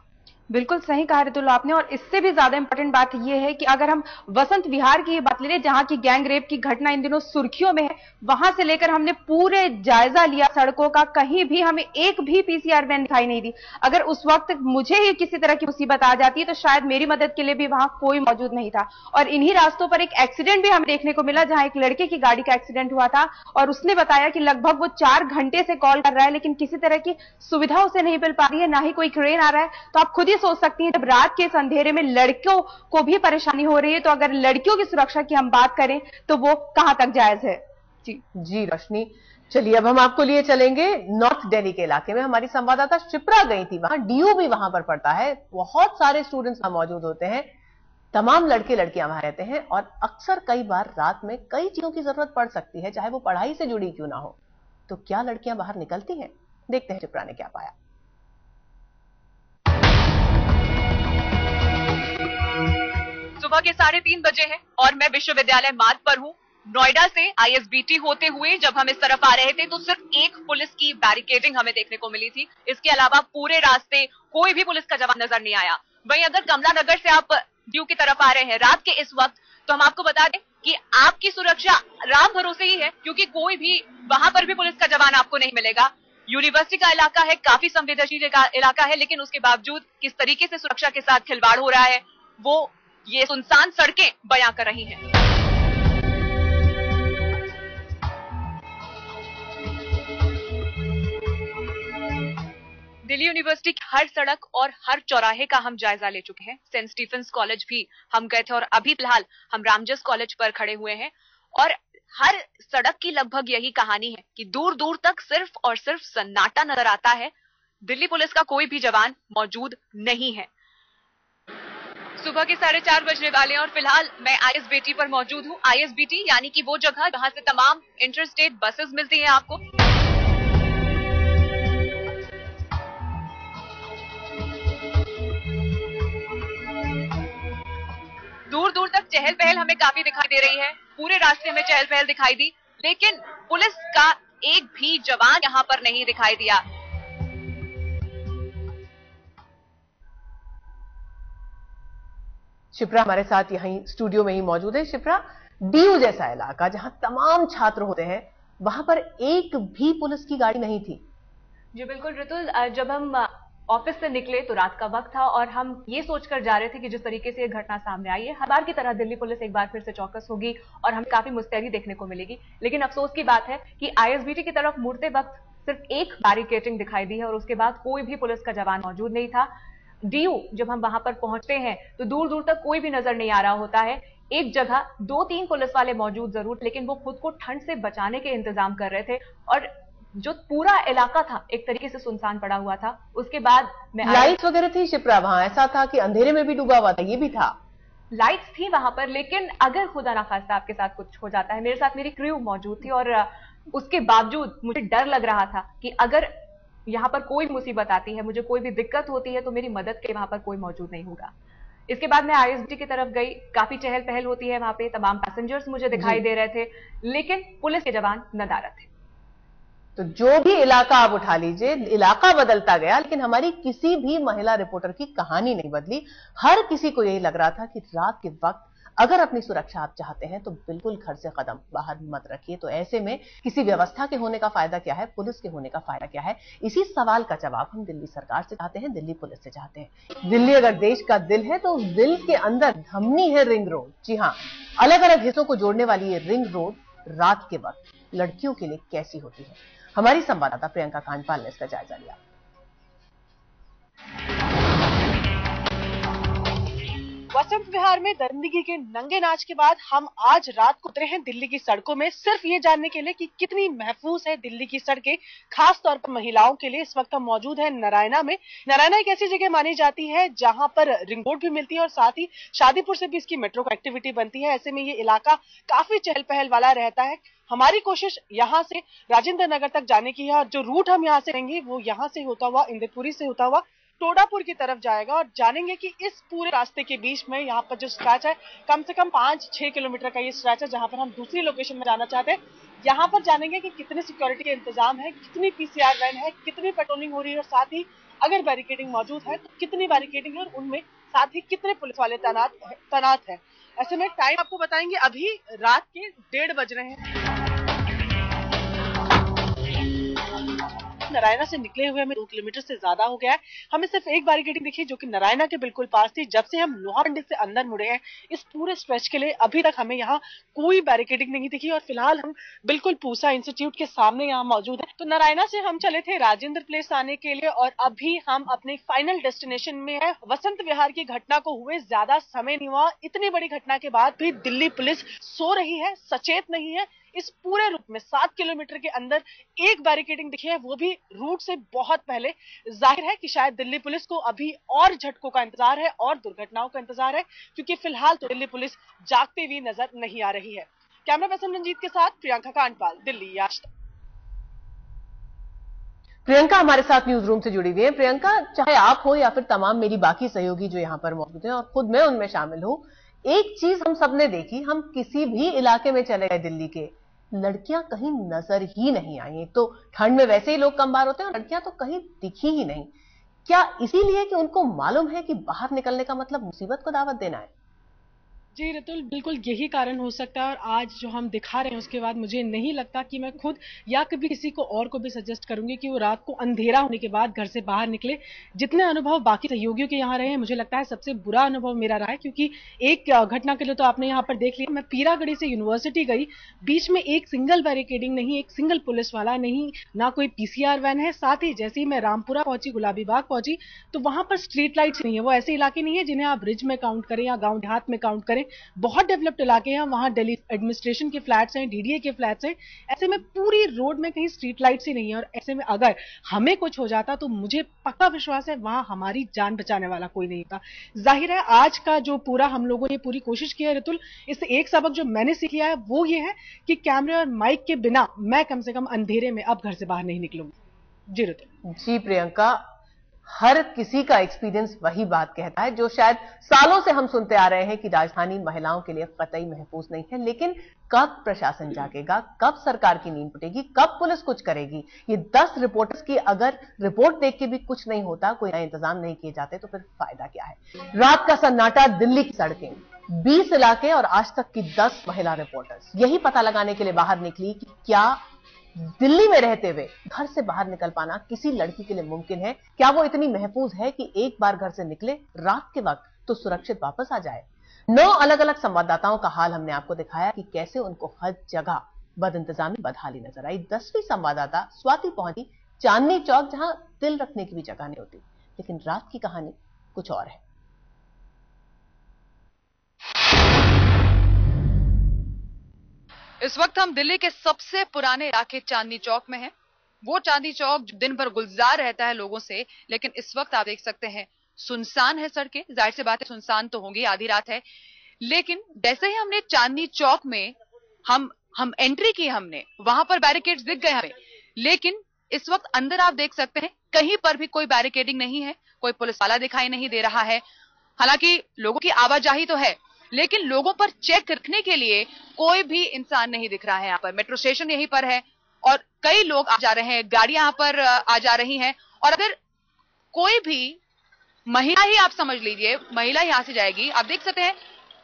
बिल्कुल सही कहा रितुल आपने। और इससे भी ज्यादा इंपॉर्टेंट बात यह है कि अगर हम वसंत विहार की बात ले लें जहां की गैंग रेप की घटना इन दिनों सुर्खियों में है, वहां से लेकर हमने पूरे जायजा लिया सड़कों का, कहीं भी हमें एक भी पीसीआर वैन दिखाई नहीं दी। अगर उस वक्त मुझे ही किसी तरह की मुसीबत आ जाती तो शायद मेरी मदद के लिए भी वहां कोई मौजूद नहीं था। और इन्हीं रास्तों पर एक एक्सीडेंट भी हमें देखने को मिला जहां एक लड़के की गाड़ी का एक्सीडेंट हुआ था और उसने बताया कि लगभग वो 4 घंटे से कॉल कर रहा है लेकिन किसी तरह की सुविधा उसे नहीं मिल पा रही है, ना ही कोई क्रेन आ रहा है। तो आप खुद ही सोच सकती हैं जब रात के इस अंधेरे में लड़कियों को भी परेशानी हो रही है तो अगर लड़कियों की सुरक्षा की हम बात करें तो वो कहां तक जायज है। जी रोशनी, चलिए अब हम आपको लिए चलेंगे नॉर्थ दिल्ली के इलाके में। हमारी संवाददाता शिप्रा गई थी वहां, डीयू भी वहां पर पड़ता है, बहुत सारे स्टूडेंट्स वहां मौजूद होते हैं, तमाम लड़के लड़कियां वहां रहते हैं और अक्सर कई बार रात में कई चीजों की जरूरत पड़ सकती है चाहे वो पढ़ाई से जुड़ी क्यों ना हो। तो क्या लड़कियां बाहर निकलती हैं? देखते हैं शिप्रा ने क्या पाया। सुबह के 3:30 बजे हैं और मैं विश्वविद्यालय मार्ग पर हूँ। नोएडा से आईएसबीटी होते हुए जब हम इस तरफ आ रहे थे तो सिर्फ एक पुलिस की बैरिकेडिंग हमें देखने को मिली थी। इसके अलावा पूरे रास्ते कोई भी पुलिस का जवान नजर नहीं आया। वहीं अगर कमला नगर से आप ड्यू की तरफ आ रहे हैं रात के इस वक्त, तो हम आपको बता दें कि आपकी सुरक्षा राम भरोसे ही है, क्योंकि कोई भी वहां पर भी पुलिस का जवान आपको नहीं मिलेगा। यूनिवर्सिटी का इलाका है, काफी संवेदनशील इलाका है, लेकिन उसके बावजूद किस तरीके से सुरक्षा के साथ खिलवाड़ हो रहा है वो ये सुनसान सड़कें बयां कर रही हैं। दिल्ली यूनिवर्सिटी की हर सड़क और हर चौराहे का हम जायजा ले चुके हैं। सेंट स्टीफेंस कॉलेज भी हम गए थे और अभी फिलहाल हम रामजस कॉलेज पर खड़े हुए हैं और हर सड़क की लगभग यही कहानी है कि दूर दूर तक सिर्फ और सिर्फ सन्नाटा नजर आता है। दिल्ली पुलिस का कोई भी जवान मौजूद नहीं है। सुबह के 4:30 बजने वाले हैं और फिलहाल मैं आईएसबीटी पर मौजूद हूँ। आईएसबीटी यानी कि वो जगह जहां से तमाम इंटरस्टेट बसेस मिलती हैं आपको। दूर दूर तक चहल पहल हमें काफी दिखाई दे रही है। पूरे रास्ते में चहल पहल दिखाई दी, लेकिन पुलिस का एक भी जवान यहाँ पर नहीं दिखाई दिया। शिप्रा हमारे साथ यहीं स्टूडियो में ही मौजूद है। शिप्रा, डीयू जैसा इलाका जहां तमाम छात्र होते हैं, वहां पर एक भी पुलिस की गाड़ी नहीं थी। जी बिल्कुल रितुल, जब हम ऑफिस से निकले तो रात का वक्त था और हम ये सोचकर जा रहे थे कि जिस तरीके से ये घटना सामने आई है, हर बार की तरह दिल्ली पुलिस एक बार फिर से चौकस होगी और हमें काफी मुस्तैदी देखने को मिलेगी। लेकिन अफसोस की बात है कि आईएसबीटी की तरफ मुड़ते वक्त सिर्फ एक बैरिकेडिंग दिखाई दी है और उसके बाद कोई भी पुलिस का जवान मौजूद नहीं था। डीयू जब हम वहां पर पहुंचते हैं तो दूर दूर तक कोई भी नजर नहीं आ रहा होता है। एक जगह 2-3 पुलिस वाले मौजूद जरूर, लेकिन वो खुद को ठंड से बचाने के इंतजाम कर रहे थे और जो पूरा इलाका था एक तरीके से सुनसान पड़ा हुआ था। उसके बाद लाइट्स वगैरह थी शिप्रा वहां? ऐसा था कि अंधेरे में भी डूबा हुआ था? ये भी था, लाइट्स थी वहां पर, लेकिन अगर खुदा ना खास्ता आपके साथ कुछ हो जाता है, मेरे साथ मेरी क्रू मौजूद थी और उसके बावजूद मुझे डर लग रहा था कि अगर यहाँ पर कोई मुसीबत आती है, मुझे कोई भी दिक्कत होती है, तो मेरी मदद के वहां पर कोई मौजूद नहीं होगा। इसके बाद मैं आईएसबीटी की तरफ गई, काफी चहल पहल होती है वहां पे, तमाम पैसेंजर्स मुझे दिखाई दे रहे थे, लेकिन पुलिस के जवान नदारद थे। तो जो भी इलाका आप उठा लीजिए, इलाका बदलता गया, लेकिन हमारी किसी भी महिला रिपोर्टर की कहानी नहीं बदली। हर किसी को यही लग रहा था कि रात के वक्त अगर अपनी सुरक्षा आप चाहते हैं तो बिल्कुल घर से कदम बाहर मत रखिए। तो ऐसे में किसी व्यवस्था के होने का फायदा क्या है, पुलिस के होने का फायदा क्या है? इसी सवाल का जवाब हम दिल्ली सरकार से चाहते हैं, दिल्ली पुलिस से चाहते हैं। दिल्ली अगर देश का दिल है तो उस दिल के अंदर धमनी है रिंग रोड। जी हाँ, अलग अलग हिस्सों को जोड़ने वाली ये रिंग रोड रात के वक्त लड़कियों के लिए कैसी होती है, हमारी संवाददाता प्रियंका कांडपाल ने इसका जायजा लिया। वसंत विहार में दरिंदगी के नंगे नाच के बाद हम आज रात को उतरे हैं दिल्ली की सड़कों में, सिर्फ ये जानने के लिए कि कितनी महफूज है दिल्ली की सड़कें, खास तौर पर महिलाओं के लिए। इस वक्त हम मौजूद हैं नारायणा में। नारायणा एक ऐसी जगह मानी जाती है जहां पर रिंग रोड भी मिलती है और साथ ही शादीपुर से भी इसकी मेट्रो कनेक्टिविटी बनती है। ऐसे में ये इलाका काफी चहल पहल वाला रहता है। हमारी कोशिश यहाँ से राजेंद्र नगर तक जाने की है और जो रूट हम यहाँ से लेंगे वो यहाँ से होता हुआ, इंदरपुरी से होता हुआ टोडापुर की तरफ जाएगा और जानेंगे कि इस पूरे रास्ते के बीच में यहाँ पर जो स्ट्रेच है, कम से कम 5-6 किलोमीटर का ये स्ट्रेच है जहाँ पर हम दूसरी लोकेशन में जाना चाहते हैं। यहाँ पर जानेंगे कि कितने सिक्योरिटी के इंतजाम है, कितनी पीसीआर वैन है, कितनी पेट्रोलिंग हो रही है और साथ ही अगर बैरिकेडिंग मौजूद है तो कितनी बैरिकेडिंग है और उनमें साथ ही कितने पुलिस वाले तैनात है। ऐसे में टाइम आपको बताएंगे, अभी रात के 1:30 बज रहे हैं। नारायणा से निकले हुए हमें 2 किलोमीटर से ज्यादा हो गया है। हमें सिर्फ एक बैरिकेडिंग दिखी जो कि नारायणा के बिल्कुल पास थी। जब से हम लोहा मंडी से अंदर मुड़े हैं इस पूरे स्ट्रेच के लिए अभी तक हमें यहाँ कोई बैरिकेडिंग नहीं दिखी और फिलहाल हम बिल्कुल पूसा इंस्टीट्यूट के सामने यहाँ मौजूद है। तो नारायणा से हम चले थे राजेंद्र प्लेस आने के लिए और अभी हम अपने फाइनल डेस्टिनेशन में है। वसंत विहार की घटना को हुए ज्यादा समय नहीं हुआ, इतनी बड़ी घटना के बाद भी दिल्ली पुलिस सो रही है, सचेत नहीं है। इस पूरे रूट में 7 किलोमीटर के अंदर एक बैरिकेडिंग दिखी है, वो भी रूट से बहुत पहले। जाहिर है कि शायद दिल्ली पुलिस को अभी और झटकों का इंतजार है और दुर्घटनाओं का इंतजार है, क्योंकि फिलहाल तो दिल्ली पुलिस जागते हुए नजर नहीं आ रही है। कैमरा पर्सन रंजीत के साथ प्रियंका कांडपाल, दिल्ली आज तक। प्रियंका हमारे साथ न्यूज रूम से जुड़ी हुई है। प्रियंका, चाहे आप हो या फिर तमाम मेरी बाकी सहयोगी जो यहाँ पर मौजूद हैं और खुद मैं उनमें शामिल हूं, एक चीज हम सबने देखी, हम किसी भी इलाके में चले गए दिल्ली के, लड़कियां कहीं नजर ही नहीं आई। तो ठंड में वैसे ही लोग कम बाहर होते हैं और लड़कियां तो कहीं दिखी ही नहीं। क्या इसीलिए कि उनको मालूम है कि बाहर निकलने का मतलब मुसीबत को दावत देना है? जी रितुल, बिल्कुल यही कारण हो सकता है। और आज जो हम दिखा रहे हैं उसके बाद मुझे नहीं लगता कि मैं खुद या कभी किसी को और को भी सजेस्ट करूंगी कि वो रात को अंधेरा होने के बाद घर से बाहर निकले। जितने अनुभव बाकी सहयोगियों के यहाँ रहे हैं, मुझे लगता है सबसे बुरा अनुभव मेरा रहा है। क्योंकि एक घटना के लिए तो आपने यहाँ पर देख लिया, मैं पीरागढ़ी से यूनिवर्सिटी गई, बीच में एक सिंगल बैरिकेडिंग नहीं, एक सिंगल पुलिस वाला नहीं, ना कोई पीसीआर वैन है। साथ ही जैसे ही मैं रामपुरा पहुंची, गुलाबी बाग पहुंची, तो वहां पर स्ट्रीट लाइट्स नहीं है। वो ऐसे इलाके नहीं है जिन्हें आप रिज में काउंट करें या गाँव देहात में काउंट करें। बहुत डेवलप्ड इलाके हैं, वहां दिल्ली एडमिनिस्ट्रेशन के फ्लैट्स हैं, डीडीए के फ्लैट्स हैं। ऐसे में पूरी रोड में कहीं स्ट्रीट लाइट्स ही नहीं है। और ऐसे में अगर हमें कुछ हो जाता तो मुझे पक्का विश्वास है वहां हमारी जान बचाने वाला कोई नहीं था। जाहिर है आज का जो पूरा हम लोगों ने पूरी कोशिश की है रितुल, इससे एक सबक जो मैंने सीख लिया है वो ये है कि कैमरे और माइक के बिना मैं कम से कम अंधेरे में अब घर से बाहर नहीं निकलूंगी। जी रितुल। जी प्रियंका, हर किसी का एक्सपीरियंस वही बात कहता है जो शायद सालों से हम सुनते आ रहे हैं कि राजधानी महिलाओं के लिए कतई महफूज नहीं है। लेकिन कब प्रशासन जागेगा, कब सरकार की नींद टूटेगी, कब पुलिस कुछ करेगी? ये 10 रिपोर्टर्स की अगर रिपोर्ट देख के भी कुछ नहीं होता, कोई नए इंतजाम नहीं किए जाते, तो फिर फायदा क्या है? रात का सन्नाटा, दिल्ली की सड़कें, 20 इलाके और आज तक की 10 महिला रिपोर्टर्स यही पता लगाने के लिए बाहर निकली कि क्या दिल्ली में रहते हुए घर से बाहर निकल पाना किसी लड़की के लिए मुमकिन है? क्या वो इतनी महफूज है कि एक बार घर से निकले रात के वक्त तो सुरक्षित वापस आ जाए? 9 अलग अलग संवाददाताओं का हाल हमने आपको दिखाया कि कैसे उनको हर जगह बदइंतजामी, बदहाली नजर आई। 10वीं संवाददाता स्वाति पहुंची चांदनी चौक, जहां दिल रखने की भी जगह नहीं होती। लेकिन रात की कहानी कुछ और है। इस वक्त हम दिल्ली के सबसे पुराने इलाके चांदनी चौक में हैं। वो चांदनी चौक जो दिन भर गुलजार रहता है लोगों से, लेकिन इस वक्त आप देख सकते हैं सुनसान है सड़कें। जाहिर सी बात है सुनसान तो होंगी, आधी रात है। लेकिन जैसे ही हमने चांदनी चौक में हम एंट्री की, हमने वहां पर बैरिकेड्स दिख गए हमें, लेकिन इस वक्त अंदर आप देख सकते हैं कहीं पर भी कोई बैरिकेडिंग नहीं है, कोई पुलिस वाला दिखाई नहीं दे रहा है। हालांकि लोगों की आवाजाही तो है, लेकिन लोगों पर चेक रखने के लिए कोई भी इंसान नहीं दिख रहा है। यहाँ पर मेट्रो स्टेशन यहीं पर है और कई लोग आ जा रहे हैं, गाड़ियां यहाँ पर आ जा रही हैं। और अगर कोई भी महिला ही, आप समझ लीजिए महिला यहां से जाएगी, आप देख सकते हैं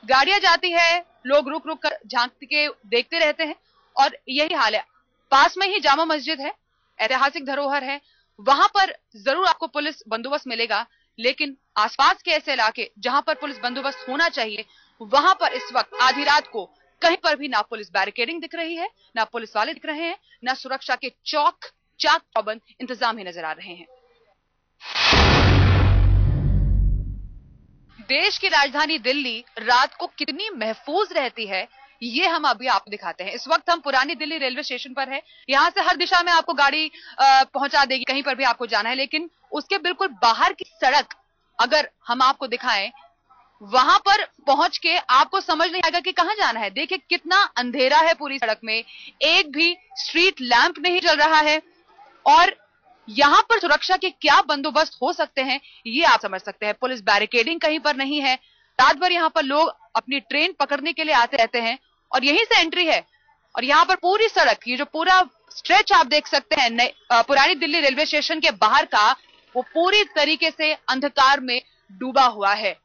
गाड़ियां जाती है, लोग रुक रुक कर झांक के देखते रहते हैं। और यही हाल है। पास में ही जामा मस्जिद है, ऐतिहासिक धरोहर है, वहां पर जरूर आपको पुलिस बंदोबस्त मिलेगा। लेकिन आसपास के ऐसे इलाके जहां पर पुलिस बंदोबस्त होना चाहिए, वहां पर इस वक्त आधी रात को कहीं पर भी ना पुलिस बैरिकेडिंग दिख रही है, ना पुलिस वाले दिख रहे हैं, ना सुरक्षा के चाक चौबंद इंतजाम ही नजर आ रहे हैं। देश की राजधानी दिल्ली रात को कितनी महफूज रहती है, ये हम अभी आपको दिखाते हैं। इस वक्त हम पुरानी दिल्ली रेलवे स्टेशन पर है। यहां से हर दिशा में आपको गाड़ी पहुंचा देगी, कहीं पर भी आपको जाना है। लेकिन उसके बिल्कुल बाहर की सड़क अगर हम आपको दिखाएं, वहां पर पहुंच के आपको समझ नहीं आएगा कि कहां जाना है। देखिए कितना अंधेरा है पूरी सड़क में, एक भी स्ट्रीट लैंप नहीं जल रहा है। और यहां पर सुरक्षा के क्या बंदोबस्त हो सकते हैं ये आप समझ सकते हैं। पुलिस बैरिकेडिंग कहीं पर नहीं है। रात भर यहां पर लोग अपनी ट्रेन पकड़ने के लिए आते रहते हैं और यहीं से एंट्री है। और यहां पर पूरी सड़क, ये जो पूरा स्ट्रेच आप देख सकते हैं पुरानी दिल्ली रेलवे स्टेशन के बाहर का, वो पूरी तरीके से अंधकार में डूबा हुआ है।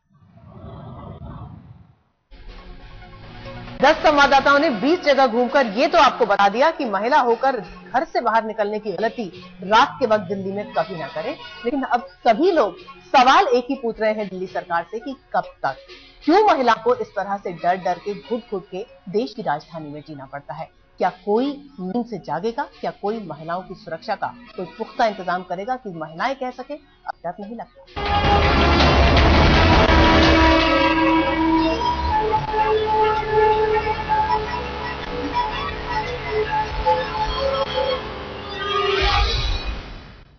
10 संवाददाताओं ने 20 जगह घूमकर ये तो आपको बता दिया कि महिला होकर घर से बाहर निकलने की गलती रात के वक्त दिल्ली में कभी ना करें। लेकिन अब सभी लोग सवाल एक ही पूछ रहे हैं दिल्ली सरकार से कि कब तक, क्यों महिला को इस तरह से डर डर के, घुट घुट के देश की राजधानी में जीना पड़ता है? क्या कोई नींद से जागेगा? क्या कोई महिलाओं की सुरक्षा का कोई पुख्ता इंतजाम करेगा कि महिलाएं कह सके? अब डर नहीं लगता।